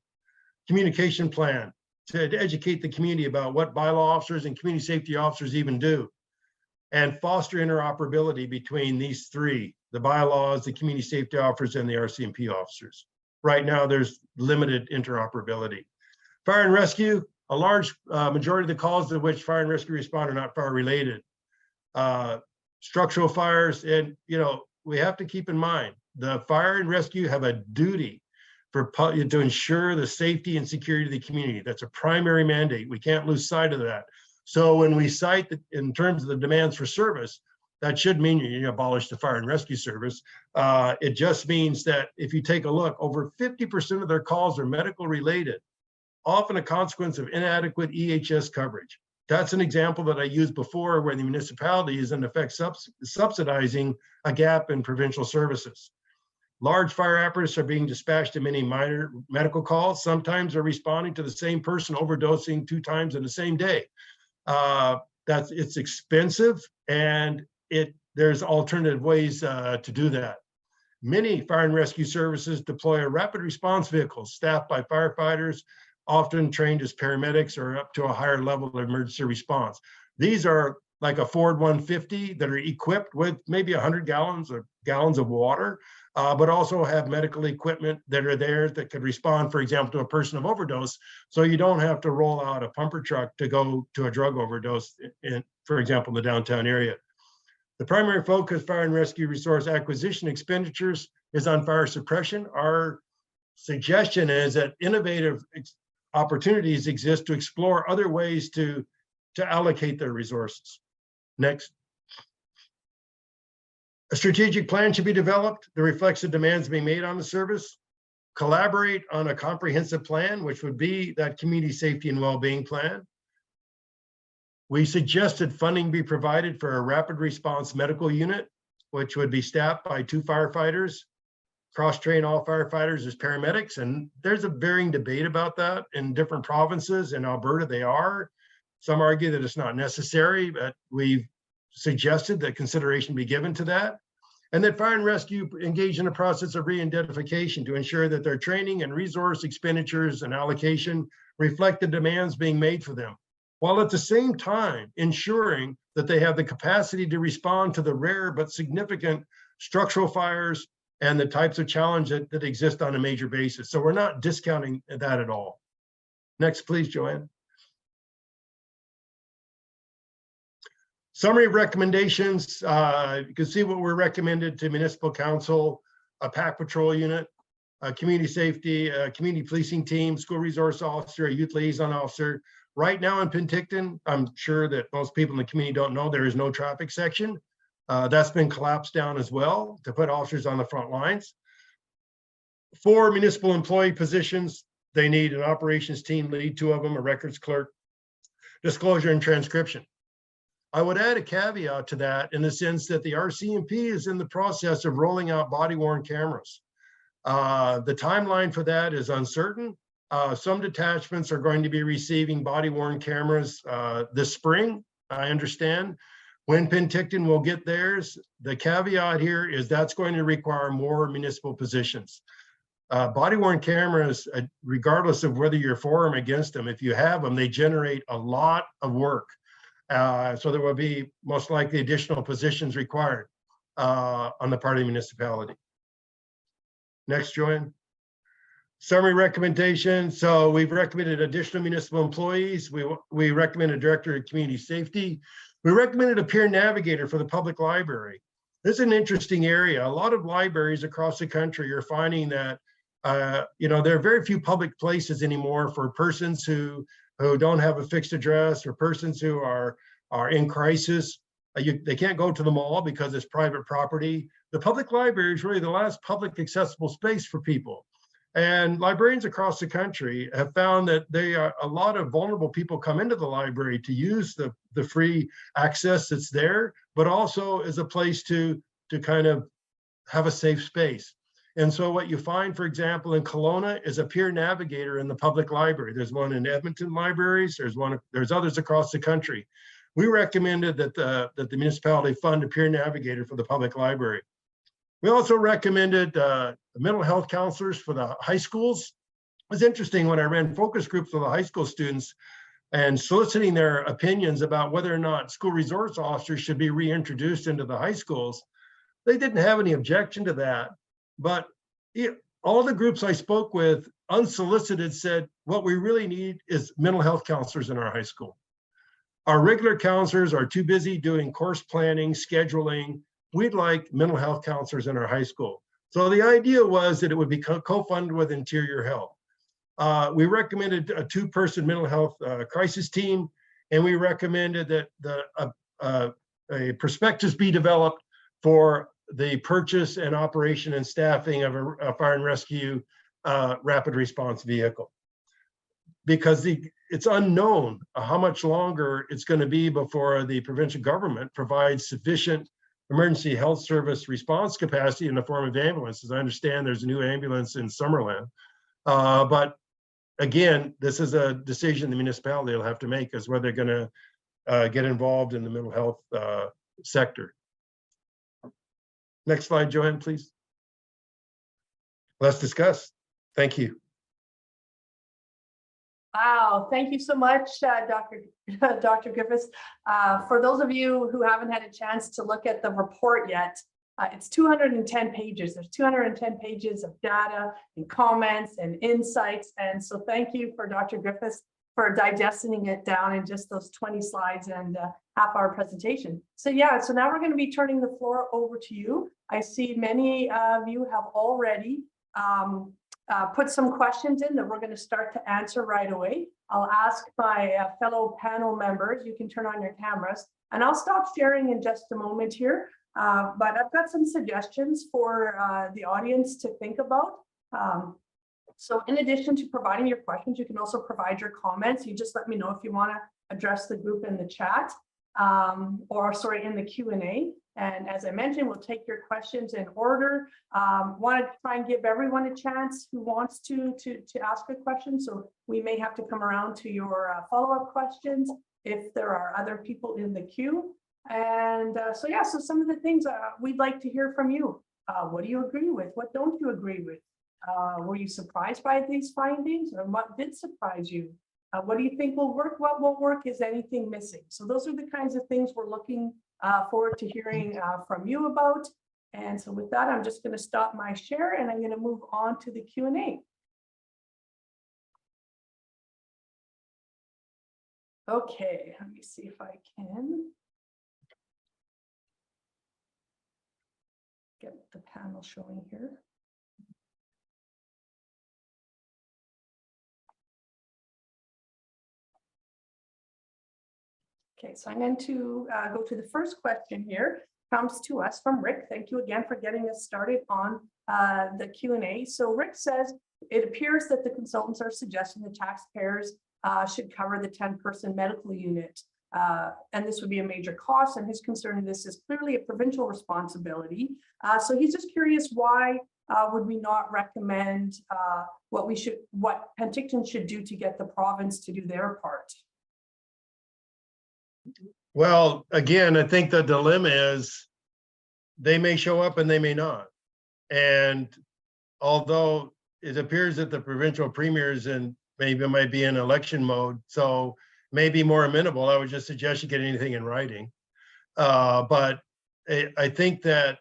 S2: Communication plan to educate the community about what bylaw officers and community safety officers even do. And foster interoperability between these three: the bylaws, the community safety officers, and the RCMP officers. Right now, there's limited interoperability. Fire and rescue, a large majority of the calls to which fire and rescue respond are not fire related. Structural fires, and we have to keep in mind, the fire and rescue have a duty to ensure the safety and security of the community. That's a primary mandate. We can't lose sight of that. So when we cite that in terms of the demands for service, that should mean you abolish the fire and rescue service. It just means that if you take a look, over 50% of their calls are medical related, often a consequence of inadequate EHS coverage. That's an example that I used before where the municipality is in effect subsidizing a gap in provincial services. Large fire apparatus are being dispatched to many minor medical calls. Sometimes they're responding to the same person overdosing 2 times in the same day. It's expensive, and there's alternative ways to do that. Many fire and rescue services deploy a rapid response vehicle staffed by firefighters, often trained as paramedics or up to a higher level of emergency response. These are like a Ford 150 that are equipped with maybe 100 gallons of water, but also have medical equipment that are there that could respond, for example, to a person of overdose. So you don't have to roll out a pumper truck to go to a drug overdose, for example, in the downtown area. The primary focus fire and rescue resource acquisition expenditures is on fire suppression. Our suggestion is that innovative opportunities exist to explore other ways to allocate their resources. Next. A strategic plan should be developed that reflects the demands being made on the service. collaborate on a comprehensive plan, which would be that community safety and well-being plan. We suggested funding be provided for a rapid response medical unit, which would be staffed by 2 firefighters, cross-train all firefighters as paramedics. And there's a varying debate about that in different provinces. In Alberta, they are. Some argue that it's not necessary, but we've suggested that consideration be given to that. And that fire and rescue engage in a process of re-identification to ensure that their training and resource expenditures and allocation reflect the demands being made for them, while at the same time ensuring that they have the capacity to respond to the rare but significant structural fires and the types of challenge that exist on a major basis. So we're not discounting that at all. Next, please, Joanne. Summary of recommendations. You can see what were recommended to municipal council: a pack patrol unit, a community safety, a community policing team, school resource officer, a youth liaison officer. Right now in Penticton, I'm sure that most people in the community don't know, there is no traffic section. That's been collapsed down as well to put officers on the front lines. 4 municipal employee positions. They need an operations team lead, 2 of them, a records clerk, disclosure and transcription. I would add a caveat to that in the sense that the RCMP is in the process of rolling out body-worn cameras. The timeline for that is uncertain. Some detachments are going to be receiving body-worn cameras this spring, I understand. When Penticton will get theirs, the caveat here is that's going to require more municipal positions. Body-worn cameras, regardless of whether you're for them or against them, if you have them, they generate a lot of work. So there will be most likely additional positions required on the part of the municipality. Next, Joanne. Summary recommendation. So we've recommended additional municipal employees. We recommend a director of community safety. We recommended a peer navigator for the public library. This is an interesting area. A lot of libraries across the country are finding that there are very few public places anymore for persons who don't have a fixed address, or persons who are in crisis. They can't go to the mall because it's private property. The public library is really the last public accessible space for people. And librarians across the country have found that a lot of vulnerable people come into the library to use the free access that's there, but also as a place to kind of have a safe space. And so what you find, for example, in Kelowna is a peer navigator in the public library. There's one in Edmonton libraries. There's others across the country. We recommended that the municipality fund a peer navigator for the public library. We also recommended mental health counselors for the high schools. It was interesting when I ran focus groups with the high school students and soliciting their opinions about whether or not school resource officers should be reintroduced into the high schools. They didn't have any objection to that. But all the groups I spoke with, unsolicited, said what we really need is mental health counselors in our high school. Our regular counselors are too busy doing course planning, scheduling. We'd like mental health counselors in our high school. So the idea was that it would be co-funded with Interior Health. We recommended a 2-person mental health crisis team, and we recommended that a prospectus be developed for the purchase and operation and staffing of a fire and rescue rapid response vehicle. Because it's unknown how much longer it's going to be before the provincial government provides sufficient emergency health service response capacity in the form of ambulances. I understand there's a new ambulance in Summerland. But again, this is a decision the municipality will have to make, is whether they're going to get involved in the mental health sector. Next slide, Joanne, please. Let's discuss. Thank you.
S1: Wow, thank you so much, Dr. Griffiths. For those of you who haven't had a chance to look at the report yet, it's 210 pages. There's 210 pages of data and comments and insights. And so thank you for Dr. Griffiths for digesting it down in just those 20 slides and half-hour presentation. So yeah, so now we're going to be turning the floor over to you. I see many of you have already put some questions in that we're going to start to answer right away. I'll ask my fellow panel members, you can turn on your cameras, and I'll stop sharing in just a moment here. But I've got some suggestions for the audience to think about. So in addition to providing your questions, you can also provide your comments. You just let me know if you want to address the group in the chat or sorry, in the Q&A. And as I mentioned, we'll take your questions in order. Want to try and give everyone a chance who wants to ask a question. So we may have to come around to your follow-up questions if there are other people in the queue. And so yeah, so some of the things we'd like to hear from you. What do you agree with? What don't you agree with? Were you surprised by these findings, or what did surprise you? What do you think will work? What won't work? Is anything missing? So those are the kinds of things we're looking forward to hearing from you about. And so with that, I'm just going to stop my share and I'm going to move on to the Q&A. Okay, let me see if I can get the panel showing here. Okay, so I'm going to go to the first question here. Comes to us from Rick. Thank you again for getting us started on the Q&A. So Rick says, it appears that the consultants are suggesting the taxpayers should cover the 10-person medical unit. And this would be a major cost. And his concern in this is clearly a provincial responsibility. So he's just curious, why would we not recommend what Penticton should do to get the province to do their part?
S2: Well, again, I think the dilemma is they may show up and they may not. And although it appears that the provincial premiers and maybe might be in election mode, so maybe more amenable, I would just suggest you get anything in writing. But I think that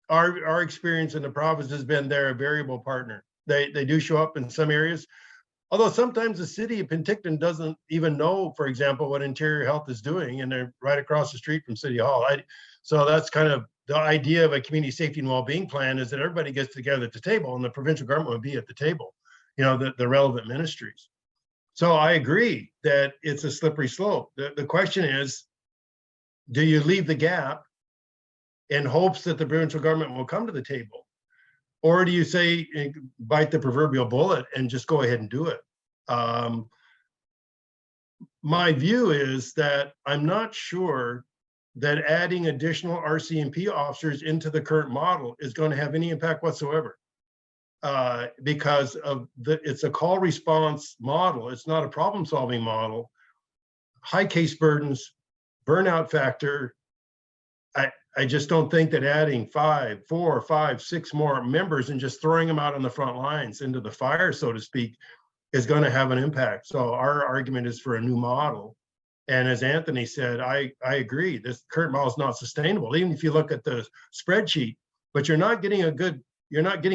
S2: our experience in the province has been they're a variable partner. They do show up in some areas. Although sometimes the city of Penticton doesn't even know, for example, what Interior Health is doing, and they're right across the street from City Hall. So that's kind of the idea of a community safety and well-being plan, is that everybody gets together at the table, and the provincial government would be at the table, you know, the relevant ministries. So I agree that it's a slippery slope. The question is, do you leave the gap in hopes that the provincial government will come to the table? Or do you say, bite the proverbial bullet and just go ahead and do it? My view is that I'm not sure that adding additional RCMP officers into the current model is going to have any impact whatsoever, because of it's a call response model. It's not a problem solving model. High case burdens, burnout factor. I just don't think that adding 4, 5, 6 more members and just throwing them out on the front lines into the fire, so to speak, is going to have an impact. So our argument is for a new model. And as Anthony said, I agree, this current model is not sustainable. Even if you look at the spreadsheet, but you're not getting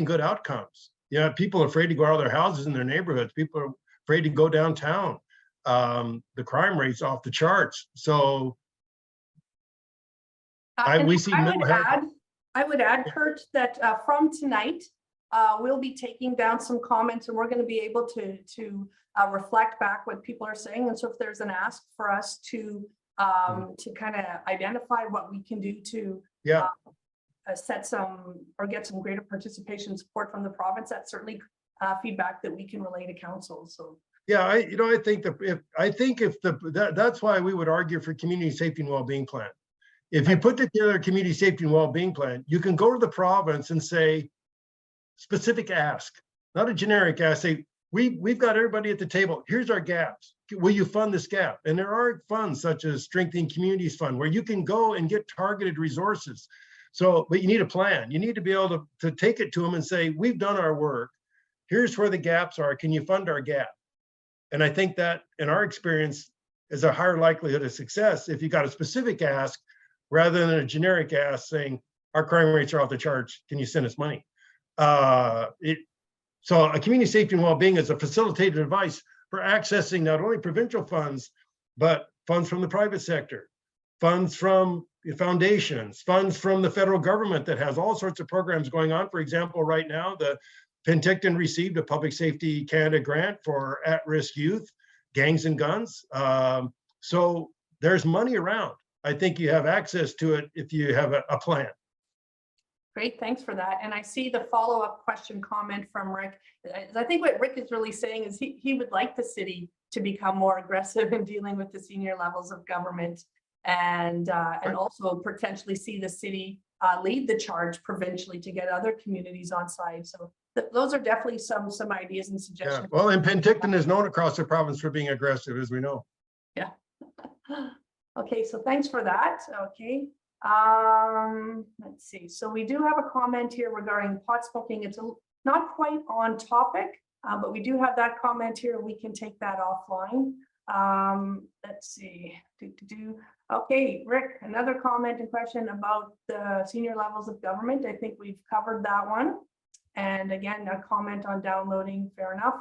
S2: good outcomes. You know, people are afraid to go out of their houses in their neighborhoods. People are afraid to go downtown. The crime rate's off the charts. So
S1: I would add, Kurt, that from tonight, we'll be taking down some comments, and we're going to be able to reflect back what people are saying. And so if there's an ask for us to kind of identify what we can do to set some or get some greater participation support from the province, that's certainly feedback that we can relay to council. So
S2: yeah, I think that's why we would argue for community safety and well-being plan. If you put together a community safety and well-being plan, you can go to the province and say, specific ask, not a generic ask. Say, we've got everybody at the table. Here's our gaps. Will you fund this gap? And there are funds such as Strengthening Communities Fund, where you can go and get targeted resources. So, but you need a plan. You need to be able to take it to them and say, we've done our work. Here's where the gaps are. Can you fund our gap? And I think that, in our experience, is a higher likelihood of success if you got a specific ask, rather than a generic ask saying, our crime rates are off the charts, can you send us money? So a community safety and well-being is a facilitated device for accessing not only provincial funds, but funds from the private sector, funds from foundations, funds from the federal government that has all sorts of programs going on. For example, right now, the Penticton received a Public Safety Canada grant for at-risk youth, gangs and guns. So there's money around. I think you have access to it if you have a plan.
S1: Great, thanks for that. And I see the follow-up question comment from Rick. I think what Rick is really saying is he would like the city to become more aggressive in dealing with the senior levels of government, and also potentially see the city lead the charge provincially to get other communities on side. So those are definitely some ideas and suggestions.
S2: Yeah. Well, and Penticton is known across the province for being aggressive, as we know.
S1: Yeah. Okay, so thanks for that. Okay. Let's see. So we do have a comment here regarding pot smoking. It's not quite on topic, but we do have that comment here. We can take that offline. Let's see. Okay, Rick, another comment and question about the senior levels of government. I think we've covered that one. And again, a comment on downloading, fair enough.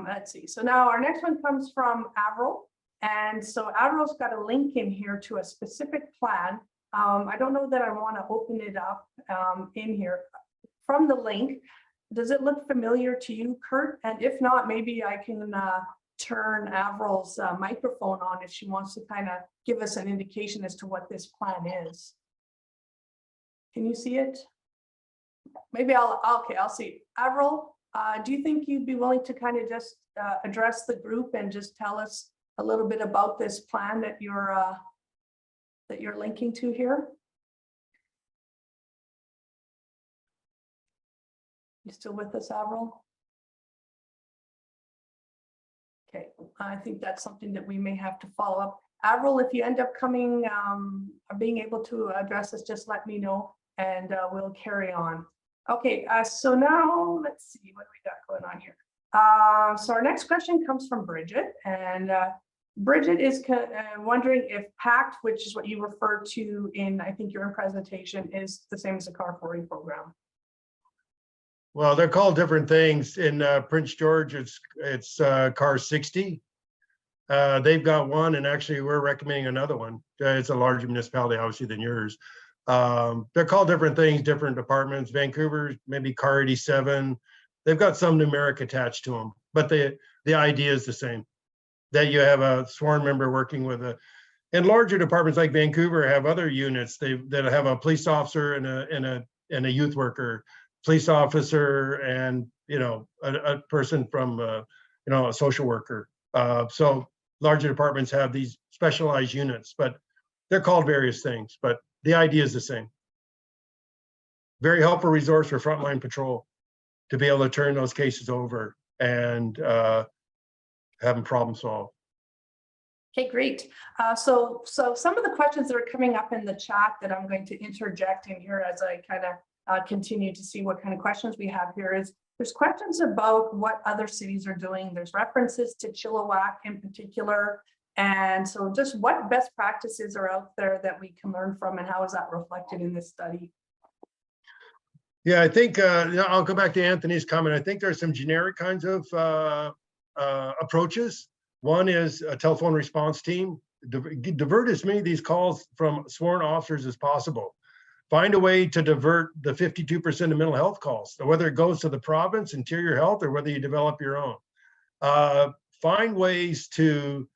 S1: Let's see. So now our next one comes from Avril. And so Avril's got a link in here to a specific plan. I don't know that I want to open it up in here. From the link, does it look familiar to you, Kurt? And if not, maybe I can turn Avril's microphone on if she wants to kind of give us an indication as to what this plan is. Can you see it? Maybe I'll see. Avril, do you think you'd be willing to kind of just address the group and just tell us a little bit about this plan that you're linking to here? You still with us, Avril? Okay, I think that's something that we may have to follow up. Avril, if you end up coming or being able to address this, just let me know and we'll carry on. Okay, so now let's see what we got going on here. So our next question comes from Bridget, and Bridget is wondering if PACT, which is what you referred to in, I think, your presentation, is the same as the car 40 program.
S2: Well, they're called different things. In Prince George, it's car 60. They've got one, and actually we're recommending another one. It's a larger municipality, obviously, than yours. They're called different things, different departments. Vancouver, maybe car 87. They've got some numeric attached to them, but the idea is the same. That you have a sworn member working with and larger departments like Vancouver have other units. that have a police officer and a youth worker, police officer, and a person from a social worker. So larger departments have these specialized units, but they're called various things. But the idea is the same. Very helpful resource for frontline patrol to be able to turn those cases over and have them problem solved.
S1: Okay, great. So some of the questions that are coming up in the chat that I'm going to interject in here as I kind of continue to see what kind of questions we have here is there's questions about what other cities are doing. There's references to Chilliwack in particular. And so just what best practices are out there that we can learn from, and how is that reflected in this study?
S2: Yeah, I think I'll go back to Anthony's comment. I think there's some generic kinds of approaches. One is a telephone response team. Divert as many of these calls from sworn officers as possible. Find a way to divert the 52% of mental health calls, so whether it goes to the province, interior health, or whether you develop your own. Find ways to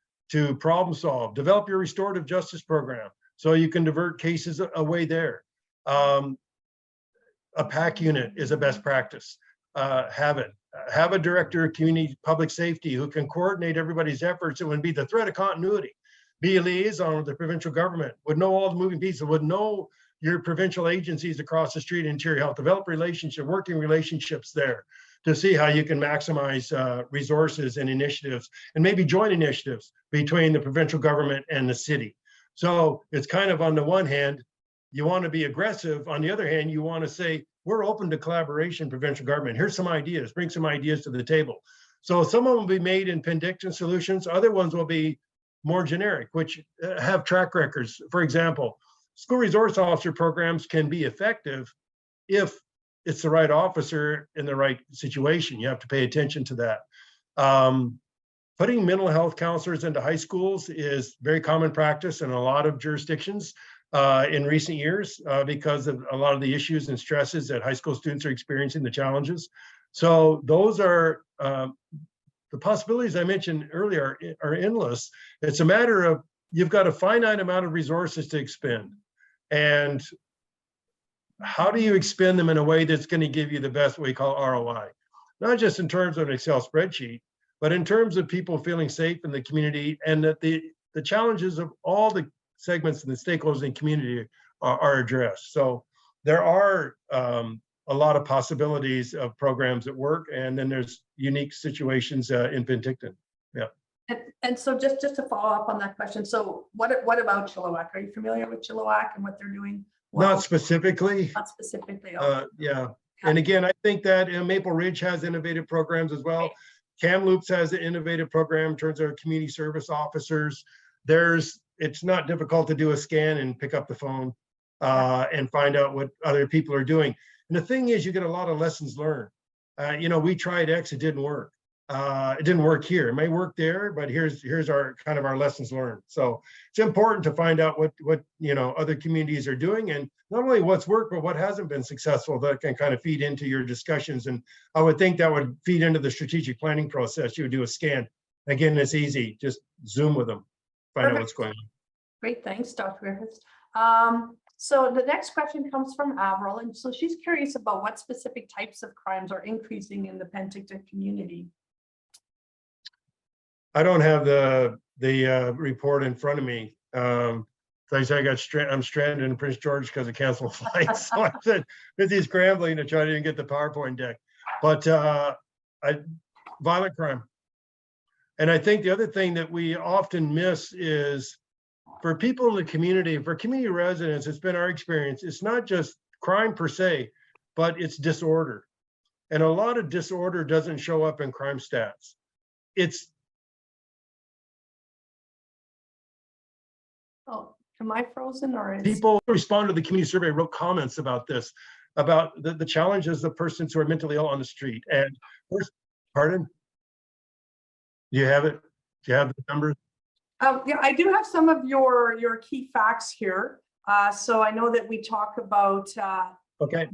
S2: problem solve. Develop your restorative justice program so you can divert cases away there. A PAC unit is a best practice. Have a director of community public safety who can coordinate everybody's efforts. It would be the thread of continuity. Be a liaison with the provincial government, would know all the moving pieces, would know your provincial agencies across the street, interior health, develop working relationships there to see how you can maximize resources and initiatives, and maybe joint initiatives between the provincial government and the city. So it's kind of, on the one hand, you want to be aggressive. On the other hand, you want to say, we're open to collaboration, provincial government. Here's some ideas, bring some ideas to the table. So some of them will be made in Penticton solutions. Other ones will be more generic, which have track records. For example, school resource officer programs can be effective if it's the right officer in the right situation. You have to pay attention to that. Putting mental health counselors into high schools is very common practice in a lot of jurisdictions in recent years because of a lot of the issues and stresses that high school students are experiencing, the challenges. So those are the possibilities I mentioned earlier are endless. It's a matter of, you've got a finite amount of resources to expend. And how do you expend them in a way that's going to give you the best what we call ROI? Not just in terms of an Excel spreadsheet, but in terms of people feeling safe in the community, and that the challenges of all the segments and the stakeholders in the community are addressed. So there are a lot of possibilities of programs that work, and then there's unique situations in Penticton. Yeah.
S1: And so just to follow up on that question, so what about Chilliwack? Are you familiar with Chilliwack and what they're doing? Well,
S2: Not specifically.
S1: not specifically. Okay.
S2: Yeah. And again, I think that Maple Ridge has innovative programs as well. Kamloops has an innovative program in terms of community service officers. It's not difficult to do a scan and pick up the phone and find out what other people are doing. And the thing is, you get a lot of lessons learned. We tried X, it didn't work. It didn't work here. It may work there, but here's our kind of our lessons learned. So it's important to find out what other communities are doing, and not only what's worked, but what hasn't been successful that can kind of feed into your discussions. And I would think that would feed into the strategic planning process. You would do a scan. Again, it's easy. Just Zoom with them, find out what's going on.
S1: Great, thanks, Dr. Griffiths. So the next question comes from Avril, and so she's curious about what specific types of crimes are increasing in the Penticton community.
S2: I don't have the report in front of me. Like I said, I'm stranded in Prince George because of canceled flights. So I've been busy scrambling to try to get the PowerPoint deck. But violent crime. And I think the other thing that we often miss is, for people in the community, for community residents, it's been our experience, it's not just crime per se, but it's disorder. And a lot of disorder doesn't show up in crime stats.
S1: Oh, am I frozen or is
S2: people respond to the community survey, wrote comments about this, about the challenges of persons who are mentally ill on the street. And pardon? Do you have it? Do you have the numbers?
S1: Yeah, I do have some of your key facts here. So I know that we talk about
S2: Okay.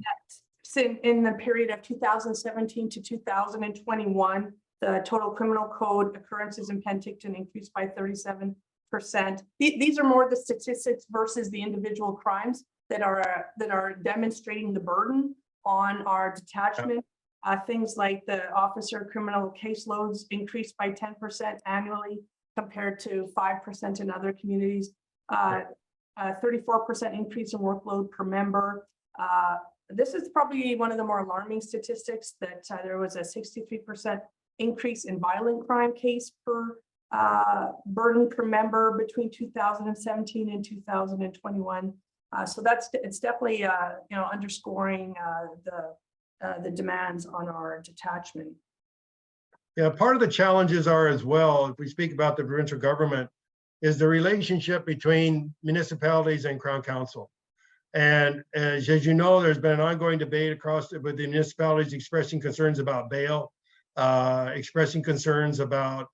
S1: in the period of 2017 to 2021, the total criminal code occurrences in Penticton increased by 37%. These are more the statistics versus the individual crimes that are demonstrating the burden on our detachment. Things like the officer criminal caseloads increased by 10% annually compared to 5% in other communities. 34% increase in workload per member. This is probably one of the more alarming statistics, that there was a 63% increase in violent crime case per burden per member between 2017 and 2021. So it's definitely underscoring the demands on our detachment.
S2: Yeah, part of the challenges are as well, if we speak about the provincial government, is the relationship between municipalities and Crown Council. And as you know, there's been an ongoing debate across with the municipalities expressing concerns about bail, expressing concerns about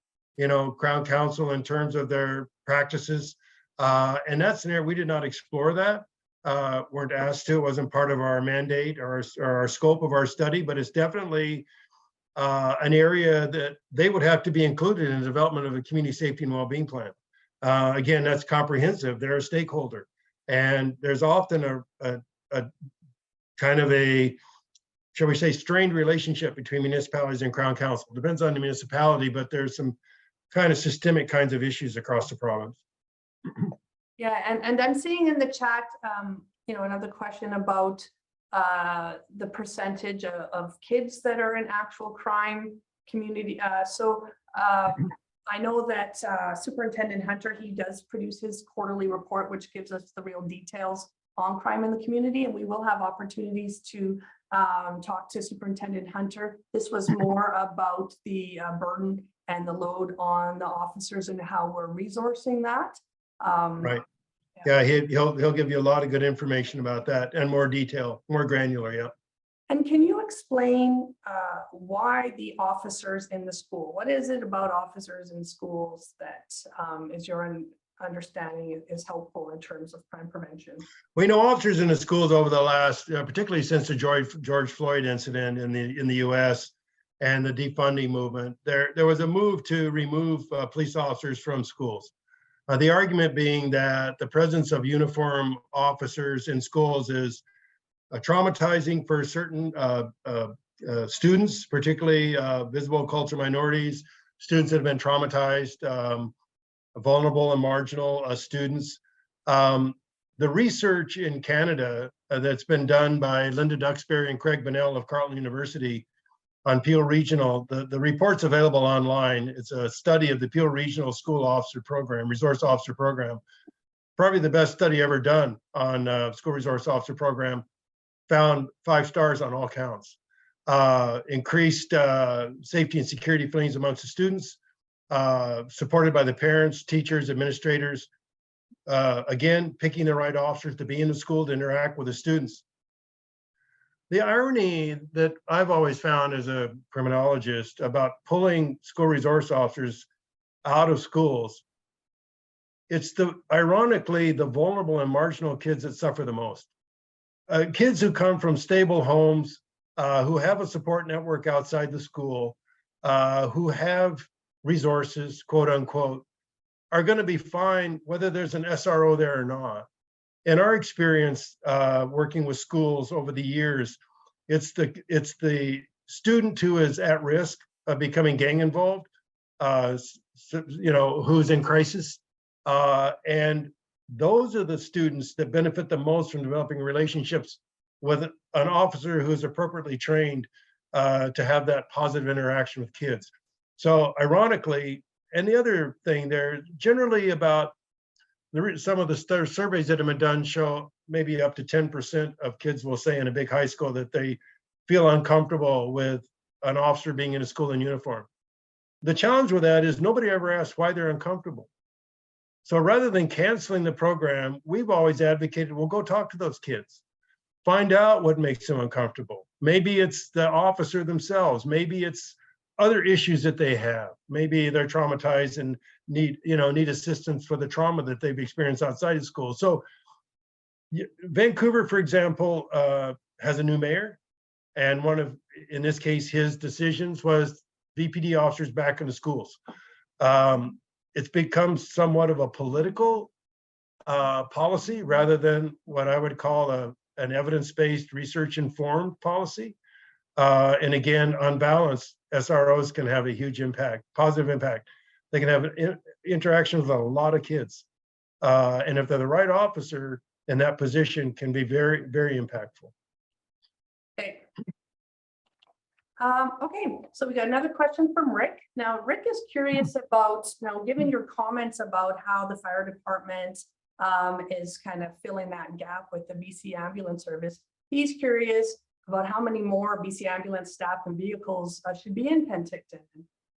S2: Crown Council in terms of their practices. And that's an area we did not explore that, weren't asked to, it wasn't part of our mandate or our scope of our study, but it's definitely an area that they would have to be included in the development of a community safety and well-being plan. Again, that's comprehensive, they're a stakeholder. And there's often a kind of a, shall we say, strained relationship between municipalities and Crown Council. Depends on the municipality, but there's some kind of systemic kinds of issues across the province.
S1: Yeah, and I'm seeing in the chat, another question about the percentage of kids that are in actual crime community. I know that Superintendent Hunter, he does produce his quarterly report, which gives us the real details on crime in the community, and we will have opportunities to talk to Superintendent Hunter. This was more about the burden and the load on the officers and how we're resourcing that.
S2: Right. Yeah, he'll give you a lot of good information about that and more detail, more granular. Yeah.
S1: And can you explain why the officers in the school? What is it about officers in schools that is your understanding is helpful in terms of crime prevention?
S2: We know officers in the schools over the last, particularly since the George Floyd incident in the U.S. and the defunding movement, there was a move to remove police officers from schools. The argument being that the presence of uniformed officers in schools is traumatizing for certain students, particularly visible cultural minorities, students that have been traumatized, vulnerable and marginal students. The research in Canada that's been done by Linda Duxbury and Craig Bunnell of Carleton University on Peel Regional, the report's available online. It's a study of the Peel Regional School Officer Program, Resource Officer Program. Probably the best study ever done on School Resource Officer Program. Found 5 stars on all counts. Increased safety and security feelings amongst the students, supported by the parents, teachers, administrators. Again, picking the right officers to be in the school to interact with the students. The irony that I've always found as a criminologist about pulling school resource officers out of schools, it's ironically the vulnerable and marginal kids that suffer the most. Kids who come from stable homes, who have a support network outside the school, who have resources, quote unquote, are going to be fine whether there's an SRO there or not. In our experience, working with schools over the years, it's the student who is at risk of becoming gang involved, who's in crisis, and those are the students that benefit the most from developing relationships with an officer who's appropriately trained to have that positive interaction with kids. So ironically, and the other thing there, generally about some of the surveys that have been done show maybe up to 10% of kids will say in a big high school that they feel uncomfortable with an officer being in a school in uniform. The challenge with that is nobody ever asks why they're uncomfortable. So rather than canceling the program, we've always advocated, well, go talk to those kids. Find out what makes them uncomfortable. Maybe it's the officer themselves. Maybe it's other issues that they have. Maybe they're traumatized and need assistance for the trauma that they've experienced outside of school. So Vancouver, for example, has a new mayor. And one of, in this case, his decisions was VPD officers back in the schools. It's become somewhat of a political policy rather than what I would call an evidence-based, research-informed policy. And again, on balance, SROs can have a huge impact, positive impact. They can have interaction with a lot of kids. And if they're the right officer in that position, can be very, very impactful.
S1: Okay. Okay, so we got another question from Rick. Now, Rick is curious about, given your comments about how the fire department is kind of filling that gap with the BC ambulance service. He's curious about how many more BC ambulance staff and vehicles should be in Penticton.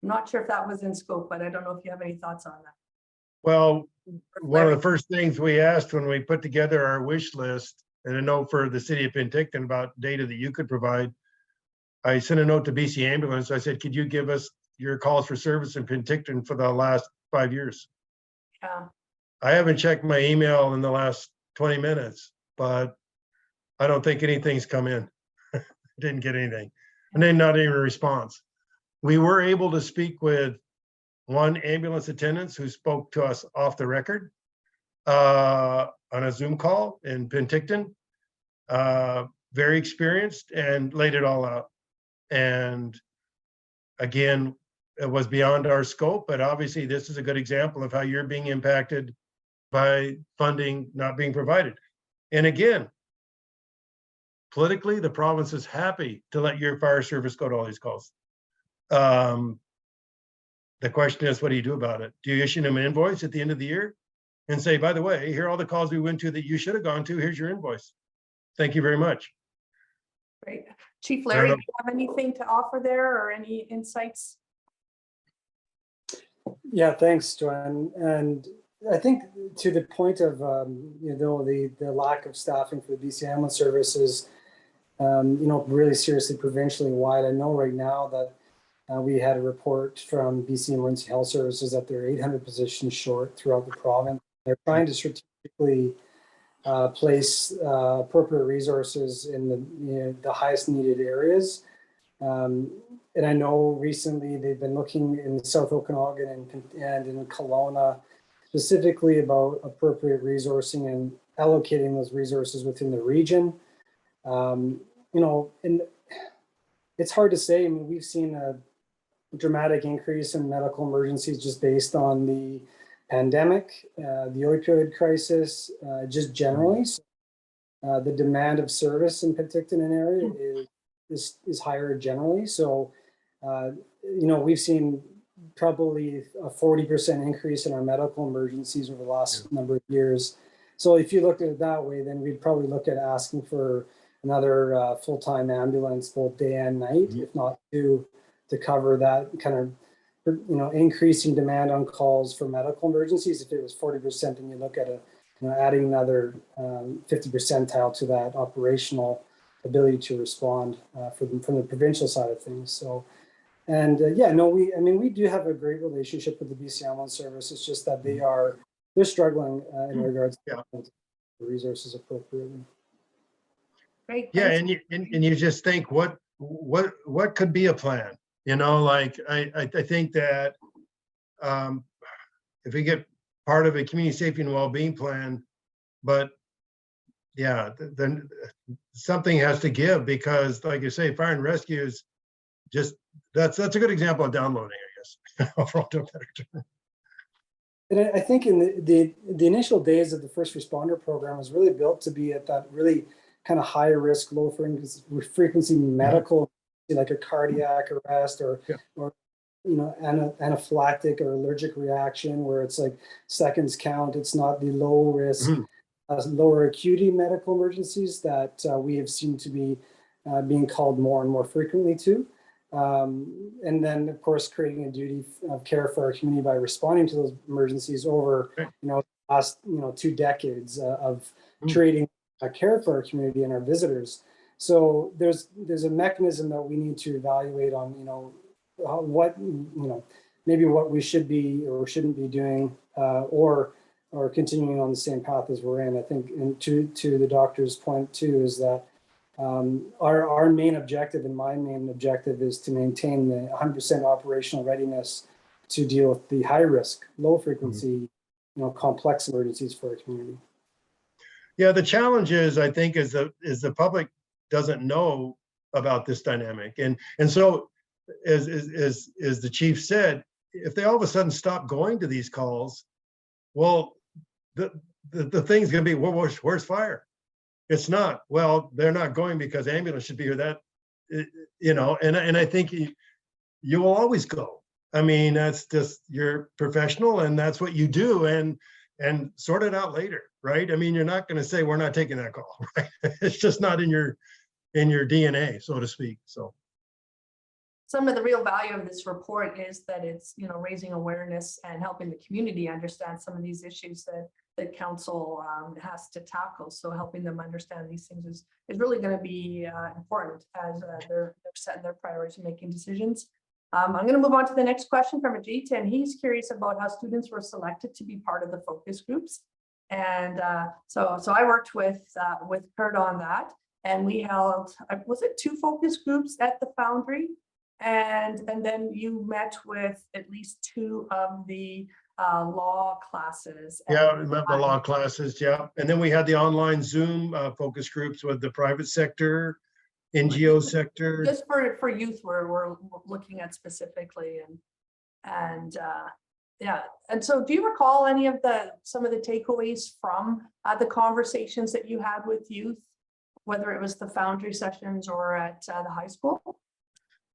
S1: I'm not sure if that was in scope, but I don't know if you have any thoughts on that.
S2: Well, one of the first things we asked when we put together our wish list, and a note for the city of Penticton about data that you could provide, I sent a note to BC Ambulance. I said, could you give us your calls for service in Penticton for the last 5 years?
S1: Yeah.
S2: I haven't checked my email in the last 20 minutes, but I don't think anything's come in. Didn't get anything. And then not even a response. We were able to speak with one ambulance attendant who spoke to us off the record on a Zoom call in Penticton. Very experienced and laid it all out. And again, it was beyond our scope, but obviously this is a good example of how you're being impacted by funding not being provided. And again, politically, the province is happy to let your fire service go to all these calls. The question is, what do you do about it? Do you issue them an invoice at the end of the year and say, by the way, here are all the calls we went to that you should have gone to, here's your invoice. Thank you very much.
S1: Great. Chief Larry, do you have anything to offer there or any insights?
S4: Yeah, thanks, Joanne. And I think to the point of, the lack of staffing for the BC Ambulance Services, really seriously provincially wide. I know right now that we had a report from BC Emergency Health Services that they're 800 positions short throughout the province. They're trying to strategically place appropriate resources in the highest needed areas. And I know recently they've been looking in South Okanagan and in Kelowna specifically about appropriate resourcing and allocating those resources within the region. You know, and it's hard to say. I mean, we've seen a dramatic increase in medical emergencies just based on the pandemic, the opioid crisis, just generally. So, the demand of service in Penticton area is higher generally. So, you know, we've seen probably a 40% increase in our medical emergencies over the last number of years. So if you looked at it that way, then we'd probably look at asking for another full-time ambulance both day and night, if not two, to cover that kind of, you know, increasing demand on calls for medical emergencies. If it was 40%, and you look at adding another 50 percentile to that operational ability to respond from the provincial side of things. So, and yeah, no, we do have a great relationship with the BC Ambulance Service. It's just that they're struggling in regards to the resources appropriately.
S1: Great.
S2: Yeah,
S1: Thanks.
S2: and you just think what could be a plan? You know, like I think that if we get part of a community safety and well-being plan, but yeah, then something has to give, because like you say, fire and rescue is just, that's a good example of downloading, I guess. For all to a better term.
S4: And I think in the initial days of the first responder program was really built to be at that really kind of high risk, low frequency medical, like a cardiac arrest or you know, anaphylactic or allergic reaction where it's like seconds count. It's not the low risk, lower acuity medical emergencies that we have seen to be being called more and more frequently to. And then, of course, creating a duty of care for our community by responding to those emergencies over, you know, the last 2 decades of trading care for our community and our visitors. So there's a mechanism that we need to evaluate on, you know, what, you know, maybe what we should be or shouldn't be doing, or continuing on the same path as we're in. I think, and to the doctor's point too, is that our main objective, and my main objective, is to maintain the 100% operational readiness to deal with the high risk, low frequency, you know, complex emergencies for our community.
S2: Yeah, the challenge is, I think, is the public doesn't know about this dynamic, and so as the chief said, if they all of a sudden stop going to these calls, well, the thing's going to be, well, where's fire? It's not. Well, they're not going because ambulance should be here. That, you know, and I think you will always go. I mean, that's just, you're professional and that's what you do, and sort it out later, right? I mean, you're not going to say we're not taking that call, right? It's just not in your DNA, so to speak. So
S1: some of the real value of this report is that it's, you know, raising awareness and helping the community understand some of these issues that council has to tackle. So helping them understand these things is really going to be important as they're setting their priorities and making decisions. I'm going to move on to the next question from Ajit, and he's curious about how students were selected to be part of the focus groups. And so I worked with Kurt on that, and we held, was it 2 focus groups at the Foundry? And then you met with at least 2 of the law classes.
S2: Yeah, I remember the law classes, yeah. And then we had the online Zoom focus groups with the private sector, NGO sector.
S1: Just for youth, we're looking at specifically, and yeah. And so, do you recall any of some of the takeaways from the conversations that you had with youth, whether it was the Foundry sessions or at the high school?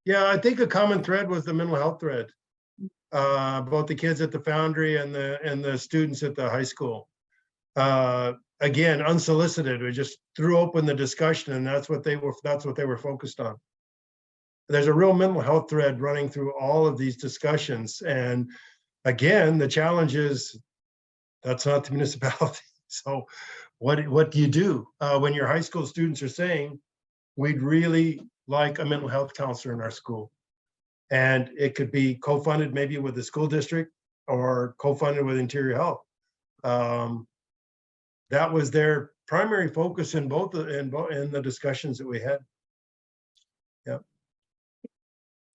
S2: Yeah, I think a common thread was the mental health thread. Both the kids at the Foundry and the students at the high school. Again, unsolicited, we just threw open the discussion, and that's what they were focused on. There's a real mental health thread running through all of these discussions, and again, the challenge is that's not the municipality. So, what do you do when your high school students are saying, we'd really like a mental health counselor in our school? And it could be co-funded maybe with the school district or co-funded with Interior Health. That was their primary focus in the discussions that we had. Yeah.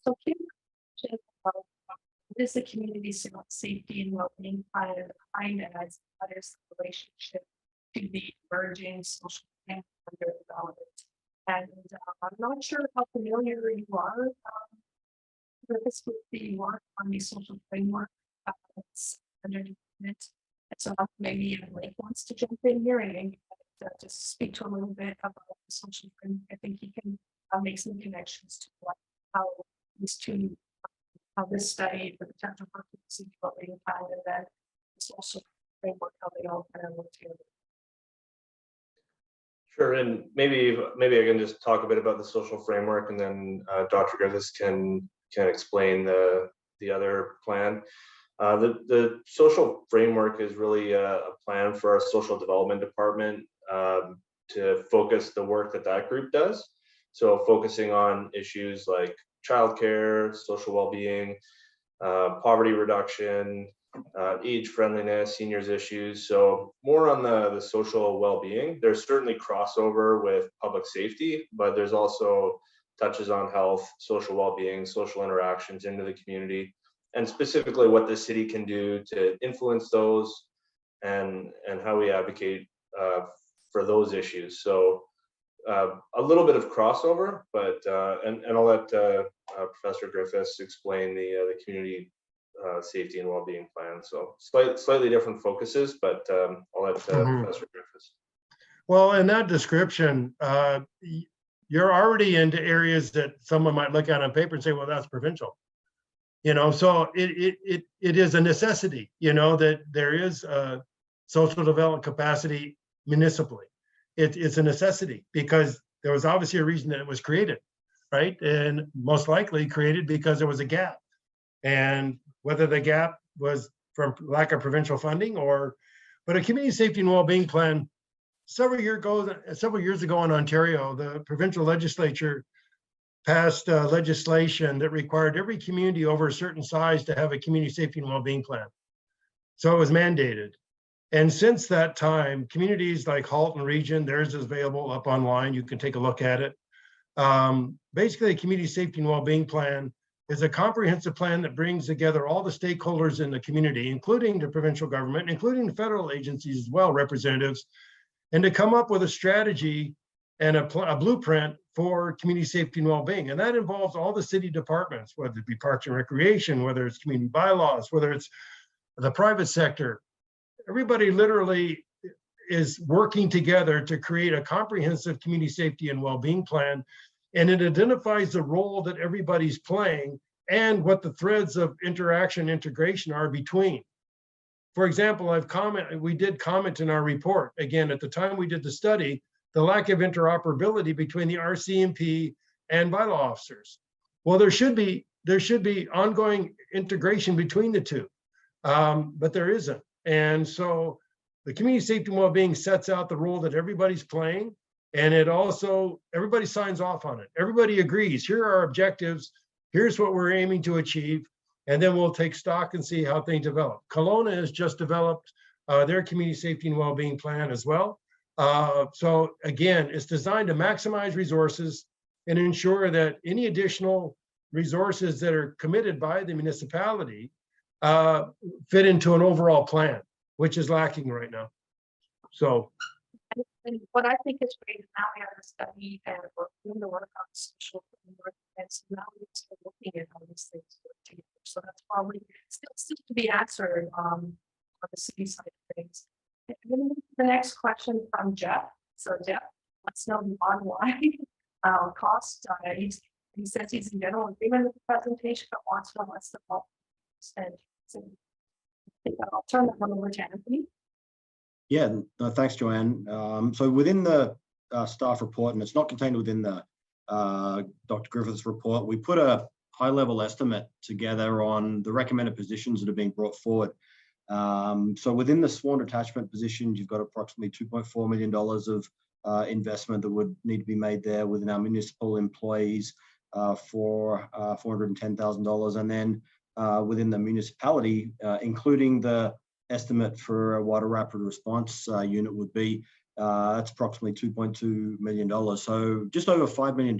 S1: So what is the community safety and well-being plan defined as? What is the relationship to the emerging social and underdevelopment? And I'm not sure how familiar you are with this, with the work on the social framework. It's underneath it. And so maybe Blake wants to jump in here and just speak to a little bit about the social framework. I think he can make some connections to how these two, how this study, the potential for what we found, and then the social framework, how they all kind of work together.
S5: Sure, and maybe I can just talk a bit about the social framework, and then Dr. Griffiths can explain the other plan. The social framework is really a plan for our social development department to focus the work that group does. So focusing on issues like childcare, social well-being, poverty reduction, age friendliness, seniors issues. So more on the social well-being. There's certainly crossover with public safety, but there's also touches on health, social well-being, social interactions into the community, and specifically what the city can do to influence those and how we advocate for those issues. So a little bit of crossover, but and I'll let Professor Griffiths explain the community safety and well-being plan. So slightly different focuses, but I'll let Professor Griffiths.
S2: Well, in that description, you're already into areas that someone might look at on paper and say, well, that's provincial. You know, so it is a necessity, you know, that there is a social development capacity municipally. It's a necessity because there was obviously a reason that it was created, right? And most likely created because there was a gap. And whether the gap was from lack of provincial funding but a community safety and well-being plan, several years ago in Ontario, the provincial legislature passed legislation that required every community over a certain size to have a community safety and well-being plan. So it was mandated. And since that time, communities like Halton Region, theirs is available up online. You can take a look at it. Basically, a community safety and well-being plan is a comprehensive plan that brings together all the stakeholders in the community, including the provincial government, including the federal agencies as well, representatives, and to come up with a strategy and a blueprint for community safety and well-being. And that involves all the city departments, whether it be Parks and Recreation, whether it's community bylaws, whether it's the private sector. Everybody literally is working together to create a comprehensive community safety and well-being plan. And it identifies the role that everybody's playing and what the threads of interaction, integration are between. For example, we did comment in our report, again, at the time we did the study, the lack of interoperability between the RCMP and bylaw officers. Well, there should be ongoing integration between the two, but there isn't. And so the community safety and well-being sets out the role that everybody's playing, and it also, everybody signs off on it. Everybody agrees, here are our objectives, here's what we're aiming to achieve, and then we'll take stock and see how things develop. Kelowna has just developed their community safety and well-being plan as well. So again, it's designed to maximize resources and ensure that any additional resources that are committed by the municipality fit into an overall plan, which is lacking right now. So.
S1: And what I think is great is now we have a study and we're doing the work on social framework, and so now we're still looking at how these things work together. So that's probably still to be answered on the city side of things. And then the next question from Jeff. So Jeff wants to know the bottom line cost. He says he's in general agreement with the presentation, but wants to know what's the bulk. And so I think I'll turn that one over to Anthony.
S3: Yeah, no, thanks, Joanne. So within the staff report, and it's not contained within the Dr. Griffiths report, we put a high-level estimate together on the recommended positions that are being brought forward. So within the sworn detachment positions, you've got approximately $2.4 million of investment that would need to be made there within our municipal employees for $410,000. And then within the municipality, including the estimate for a water rapid response unit would be, that's approximately $2.2 million. So just over $5 million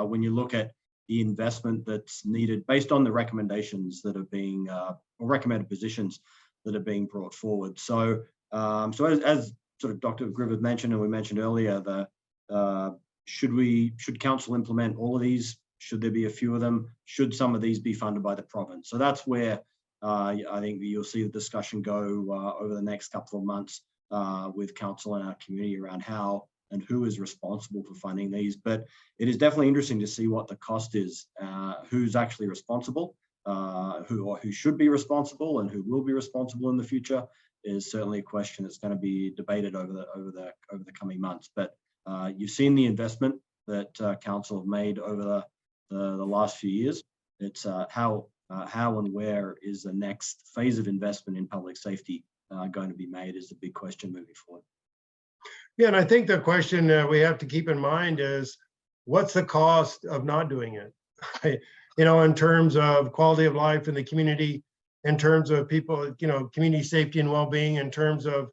S3: when you look at the investment that's needed based on the recommendations that are being, or recommended positions that are being brought forward. So, as sort of Dr. Griffith mentioned, and we mentioned earlier, the should council implement all of these? Should there be a few of them? Should some of these be funded by the province? So that's where I think you'll see the discussion go over the next couple of months with council and our community around how and who is responsible for funding these. But it is definitely interesting to see what the cost is, who's actually responsible, who should be responsible, and who will be responsible in the future is certainly a question that's going to be debated over the coming months. But you've seen the investment that council have made over the last few years. It's how and where is the next phase of investment in public safety going to be made is the big question moving forward.
S2: Yeah, and I think the question we have to keep in mind is, what's the cost of not doing it? You know, in terms of quality of life in the community, in terms of people, you know, community safety and well-being, in terms of,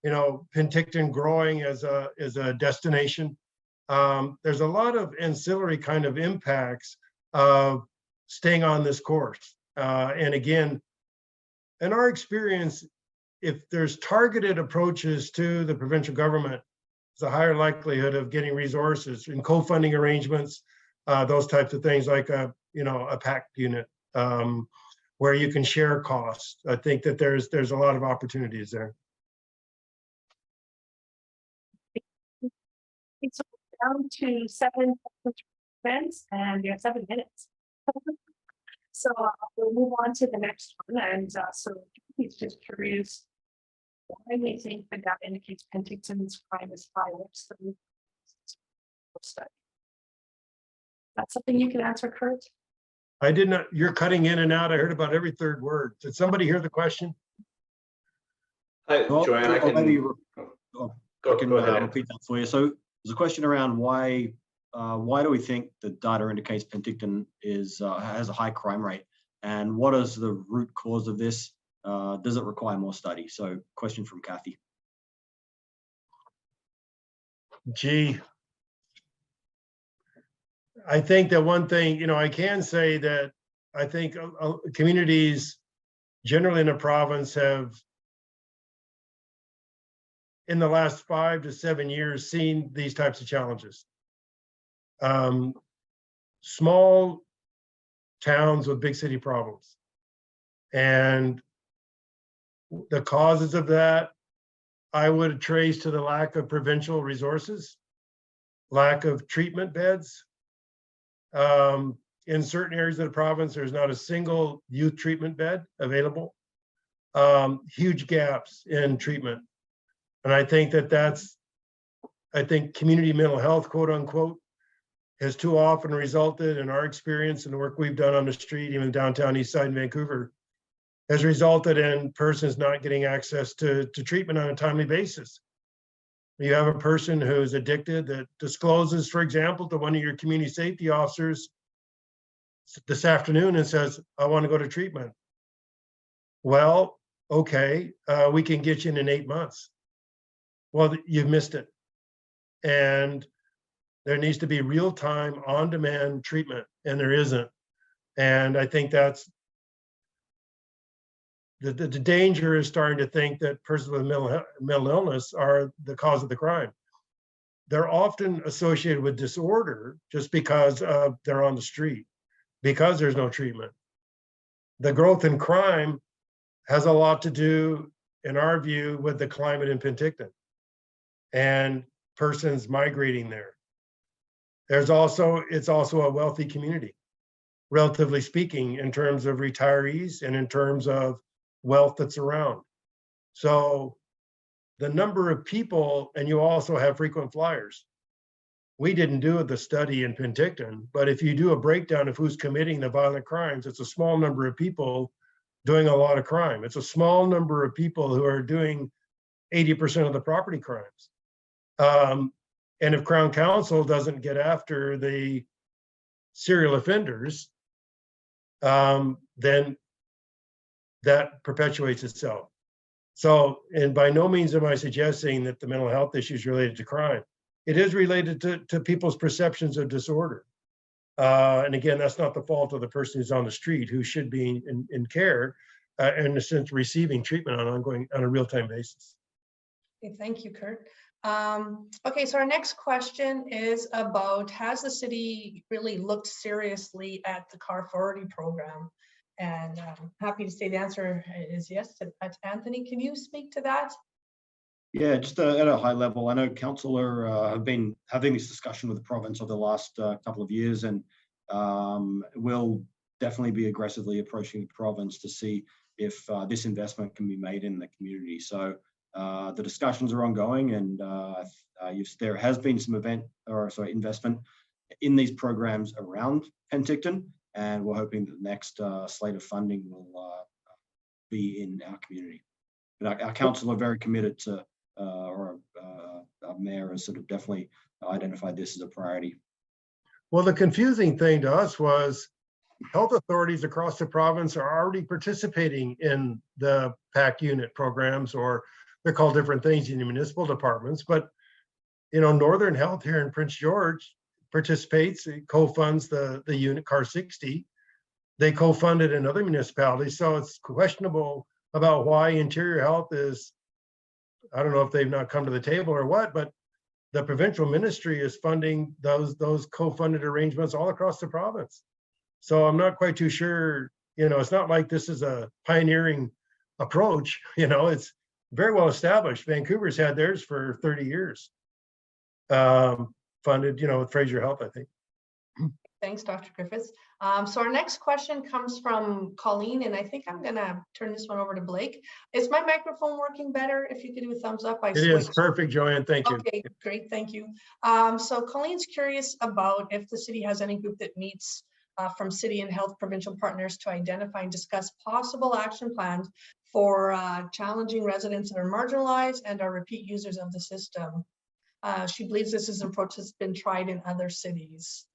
S2: you know, Penticton growing as a destination. There's a lot of ancillary kind of impacts of staying on this course. And again, in our experience, if there's targeted approaches to the provincial government, there's a higher likelihood of getting resources in co-funding arrangements, those types of things, like a pact unit where you can share costs. I think that there's a lot of opportunities there.
S1: It's down to 7 events, and you have 7 minutes. So we'll move on to the next one. And so he's just curious why we think the data indicates Penticton's crime is high. What's the study? That's something you can answer, Kurt?
S2: I did not, you're cutting in and out. I heard about every third word. Did somebody hear the question?
S5: Hi, Joanne, I can go ahead.
S3: Repeat that for you. So there's a question around why do we think the data indicates Penticton has a high crime rate, and what is the root cause of this? Does it require more study? So question from Kathy.
S2: Gee, I think that one thing, I can say that I think communities generally in the province have, in the last 5 to 7 years, seen these types of challenges. Small towns with big city problems. And the causes of that, I would trace to the lack of provincial resources, lack of treatment beds. In certain areas of the province, there's not a single youth treatment bed available. Huge gaps in treatment. And I think I think community mental health, quote unquote, has too often resulted, in our experience and the work we've done on the street, even downtown East Side in Vancouver, has resulted in persons not getting access to treatment on a timely basis. You have a person who's addicted that discloses, for example, to one of your community safety officers this afternoon and says, I want to go to treatment. Well, okay, we can get you in 8 months. Well, you've missed it. And there needs to be real-time, on-demand treatment, and there isn't. And I think that's the danger, is starting to think that persons with mental illness are the cause of the crime. They're often associated with disorder just because they're on the street, because there's no treatment. The growth in crime has a lot to do, in our view, with the climate in Penticton and persons migrating there. It's also a wealthy community, relatively speaking, in terms of retirees and in terms of wealth that's around. So the number of people, and you also have frequent flyers. We didn't do the study in Penticton, but if you do a breakdown of who's committing the violent crimes, it's a small number of people doing a lot of crime. It's a small number of people who are doing 80% of the property crimes. And if Crown Council doesn't get after the serial offenders, then that perpetuates itself. So, and by no means am I suggesting that the mental health issue is related to crime. It is related to people's perceptions of disorder. And again, that's not the fault of the person who's on the street, who should be in care, in a sense, receiving treatment on a real-time basis.
S1: Okay, thank you, Kurt. Okay, so our next question is about, has the city really looked seriously at the car authority program? And I'm happy to say the answer is yes. Anthony, can you speak to that?
S3: Yeah, just at a high level, I know councillor have been having this discussion with the province over the last couple of years, and will definitely be aggressively approaching the province to see if this investment can be made in the community. So the discussions are ongoing, and there has been some investment in these programs around Penticton, and we're hoping that the next slate of funding will be in our community. But our council are very committed to, our mayor has sort of definitely identified this as a priority.
S2: Well, the confusing thing to us was health authorities across the province are already participating in the PAC unit programs, or they're called different things in the municipal departments. But, you know, Northern Health here in Prince George participates, it co-funds the unit Car 60. They co-fund it in other municipalities. So it's questionable about why Interior Health is, I don't know if they've not come to the table or what, but the provincial ministry is funding those co-funded arrangements all across the province. So I'm not quite too sure, you know, it's not like this is a pioneering approach, you know, it's very well established. Vancouver's had theirs for 30 years. Funded, you know, with Fraser Health, I think.
S1: Thanks, Dr. Griffiths. So our next question comes from Colleen, and I think I'm gonna turn this one over to Blake. Is my microphone working better? If you could do a thumbs up.
S2: It is perfect, Joanne, thank you.
S1: Okay, great, thank you. So Colleen's curious about if the city has any group that meets from city and health provincial partners to identify and discuss possible action plans for challenging residents that are marginalized and are repeat users of the system. She believes this is an approach that's been tried in other cities.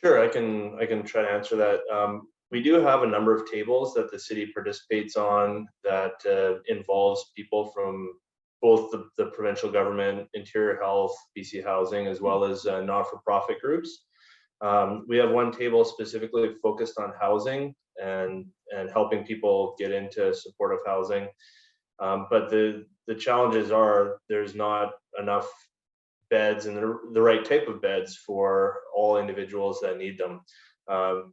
S5: Sure, I can try to answer that. We do have a number of tables that the city participates on that involves people from both the provincial government, Interior Health, BC Housing, as well as not-for-profit groups. We have one table specifically focused on housing and helping people get into supportive housing. But the challenges are there's not enough beds and the right type of beds for all individuals that need them.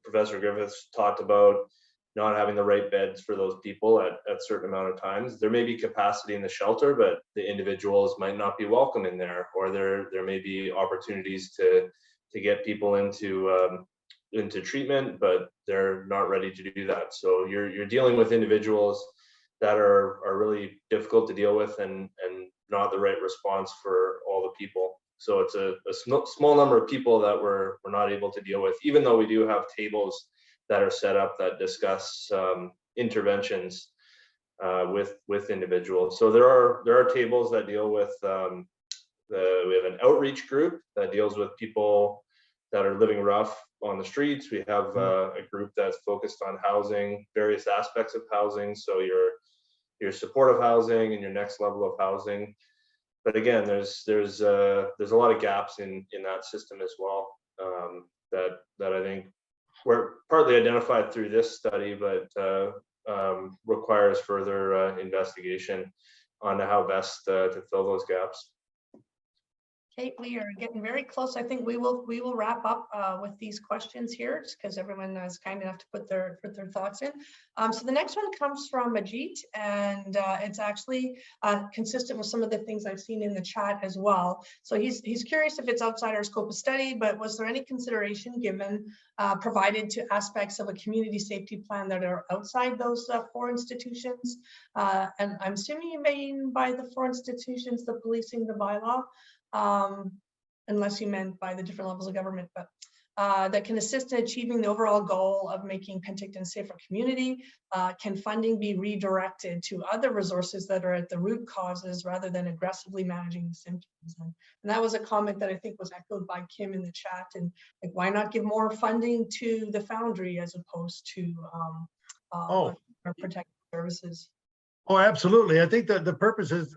S5: Professor Griffiths talked about not having the right beds for those people at a certain amount of times. There may be capacity in the shelter, but the individuals might not be welcome in there, or there may be opportunities to get people into treatment, but they're not ready to do that. So you're dealing with individuals that are really difficult to deal with and not the right response for all the people. So it's a small number of people that we're not able to deal with, even though we do have tables that are set up that discuss interventions with individuals. So there are tables that deal with we have an outreach group that deals with people that are living rough on the streets. We have a group that's focused on housing, various aspects of housing. So your supportive housing and your next level of housing. But again, there's a lot of gaps in that system as well that I think were partly identified through this study, but requires further investigation on how best to fill those gaps.
S1: Okay, we are getting very close. I think we will wrap up with these questions here, because everyone is kind enough to put their thoughts in. So the next one comes from Majit, and it's actually consistent with some of the things I've seen in the chat as well. So he's curious if it's outside our scope of study, but was there any consideration given provided to aspects of a community safety plan that are outside those 4 institutions? And I'm assuming you mean by the 4 institutions, the policing, the bylaw. Unless you meant by the different levels of government, but that can assist in achieving the overall goal of making Penticton a safer community. Can funding be redirected to other resources that are at the root causes rather than aggressively managing the symptoms? And that was a comment that I think was echoed by Kim in the chat. And like, why not give more funding to the Foundry as opposed to our protective services?
S2: Oh, absolutely. I think that the purpose is,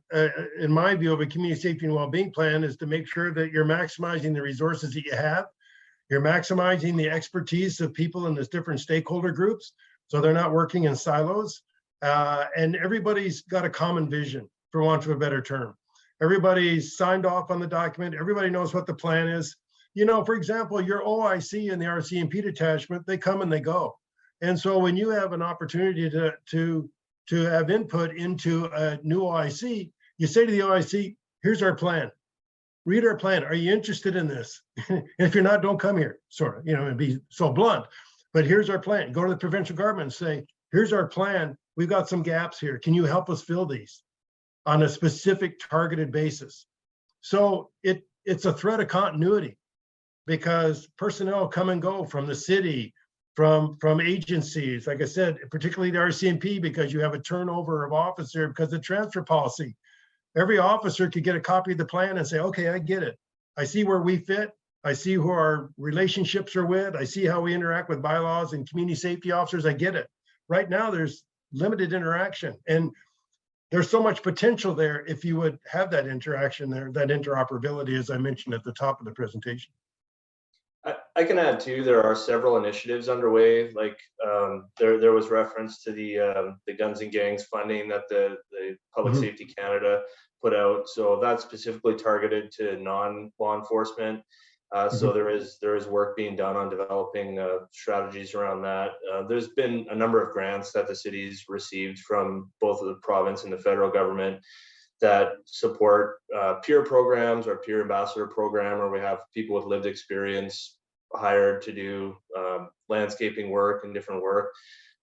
S2: in my view, of a community safety and well-being plan is to make sure that you're maximizing the resources that you have. You're maximizing the expertise of people in these different stakeholder groups, so they're not working in silos. And everybody's got a common vision. for want of a better term. Everybody's signed off on the document. Everybody knows what the plan is. You know, for example, your OIC and the RCMP detachment, they come and they go. And so when you have an opportunity to have input into a new OIC, you say to the OIC, here's our plan. Read our plan. Are you interested in this? If you're not, don't come here, sort of, you know, and be so blunt. But here's our plan. Go to the provincial government and say, here's our plan. We've got some gaps here. Can you help us fill these on a specific targeted basis? So it's a threat of continuity, because personnel come and go from the city, from agencies, like I said, particularly the RCMP, because you have a turnover of officer because of transfer policy. Every officer could get a copy of the plan and say, okay, I get it. I see where we fit. I see who our relationships are with. I see how we interact with bylaws and community safety officers. I get it. Right now, there's limited interaction, and there's so much potential there if you would have that interaction there, that interoperability, as I mentioned at the top of the presentation.
S5: I can add too, there are several initiatives underway. Like there was reference to the guns and gangs funding that the Public Safety Canada put out. So that's specifically targeted to non-law enforcement. So there is work being done on developing strategies around that. There's been a number of grants that the city's received from both of the province and the federal government that support peer programs or peer ambassador program, where we have people with lived experience hired to do landscaping work and different work.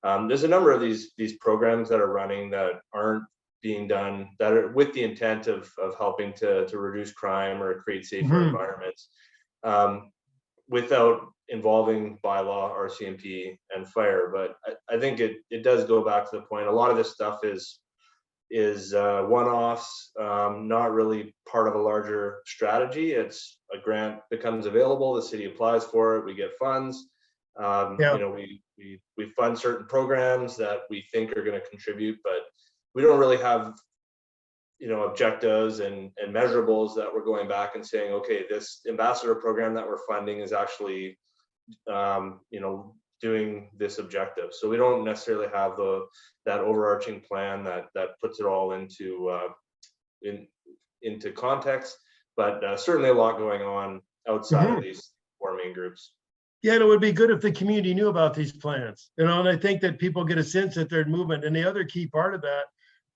S5: There's a number of these programs that are running that aren't being done, that are with the intent of helping to reduce crime or create safer environments, without involving bylaw, RCMP, and fire. But I think it does go back to the point. A lot of this stuff is one-offs, not really part of a larger strategy. It's a grant becomes available, the city applies for it, we get funds. You know, we fund certain programs that we think are going to contribute, but we don't really have, you know, objectives and measurables that we're going back and saying, okay, this ambassador program that we're funding is actually, you know, doing this objective. So we don't necessarily have that overarching plan that puts it all into context, but certainly a lot going on outside of these four main groups.
S2: Yeah, and it would be good if the community knew about these plans, you know, and I think that people get a sense that they're in movement. And the other key part of that,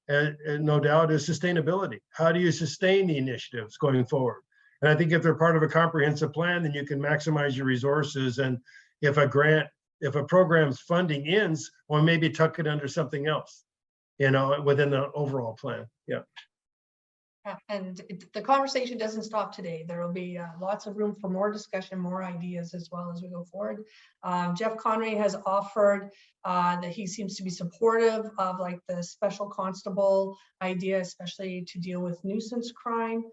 S2: and no doubt, is sustainability. How do you sustain the initiatives going forward? And I think if they're part of a comprehensive plan, then you can maximize your resources. And if a program's funding ends, or maybe tuck it under something else, you know, within the overall plan. Yeah.
S1: And the conversation doesn't stop today. There will be lots of room for more discussion, more ideas as well as we go forward. Jeff Conway has offered that he seems to be supportive of like the special constable idea, especially to deal with nuisance crime.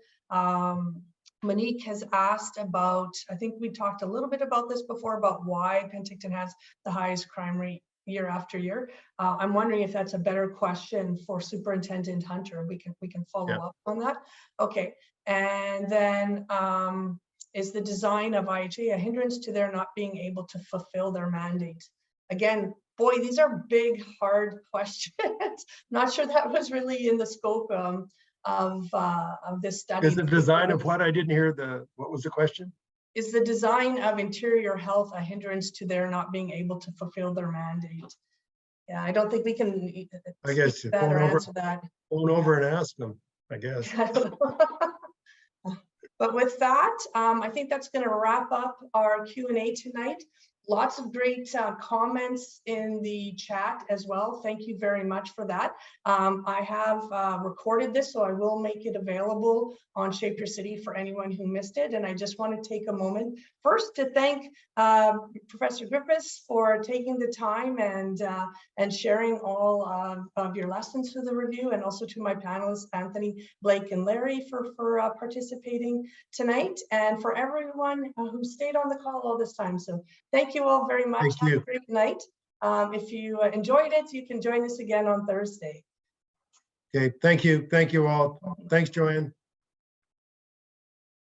S1: Monique has asked about, I think we talked a little bit about this before, about why Penticton has the highest crime rate year after year. I'm wondering if that's a better question for Superintendent Hunter. We can follow up on that. Okay, and then is the design of IHA a hindrance to their not being able to fulfill their mandate? Again, boy, these are big, hard questions. Not sure that was really in the scope of this study.
S2: Is the design of what? I didn't hear what was the question?
S1: Is the design of interior health a hindrance to their not being able to fulfill their mandate? Yeah, I don't think we can.
S2: I guess
S1: that or answer that.
S2: Phone over and ask them, I guess.
S1: But with that, I think that's going to wrap up our Q&A tonight. Lots of great comments in the chat as well. Thank you very much for that. I have recorded this, so I will make it available on Shape Your City for anyone who missed it. And I just want to take a moment first to thank Professor Griffiths for taking the time and sharing all of your lessons for the review, and also to my panelists, Anthony, Blake, and Larry for participating tonight, and for everyone who stayed on the call all this time. So thank you all very much.
S2: Thank you.
S1: Have a great night. If you enjoyed it, you can join us again on Thursday.
S2: Okay, thank you. Thank you all. Thanks, Joanne.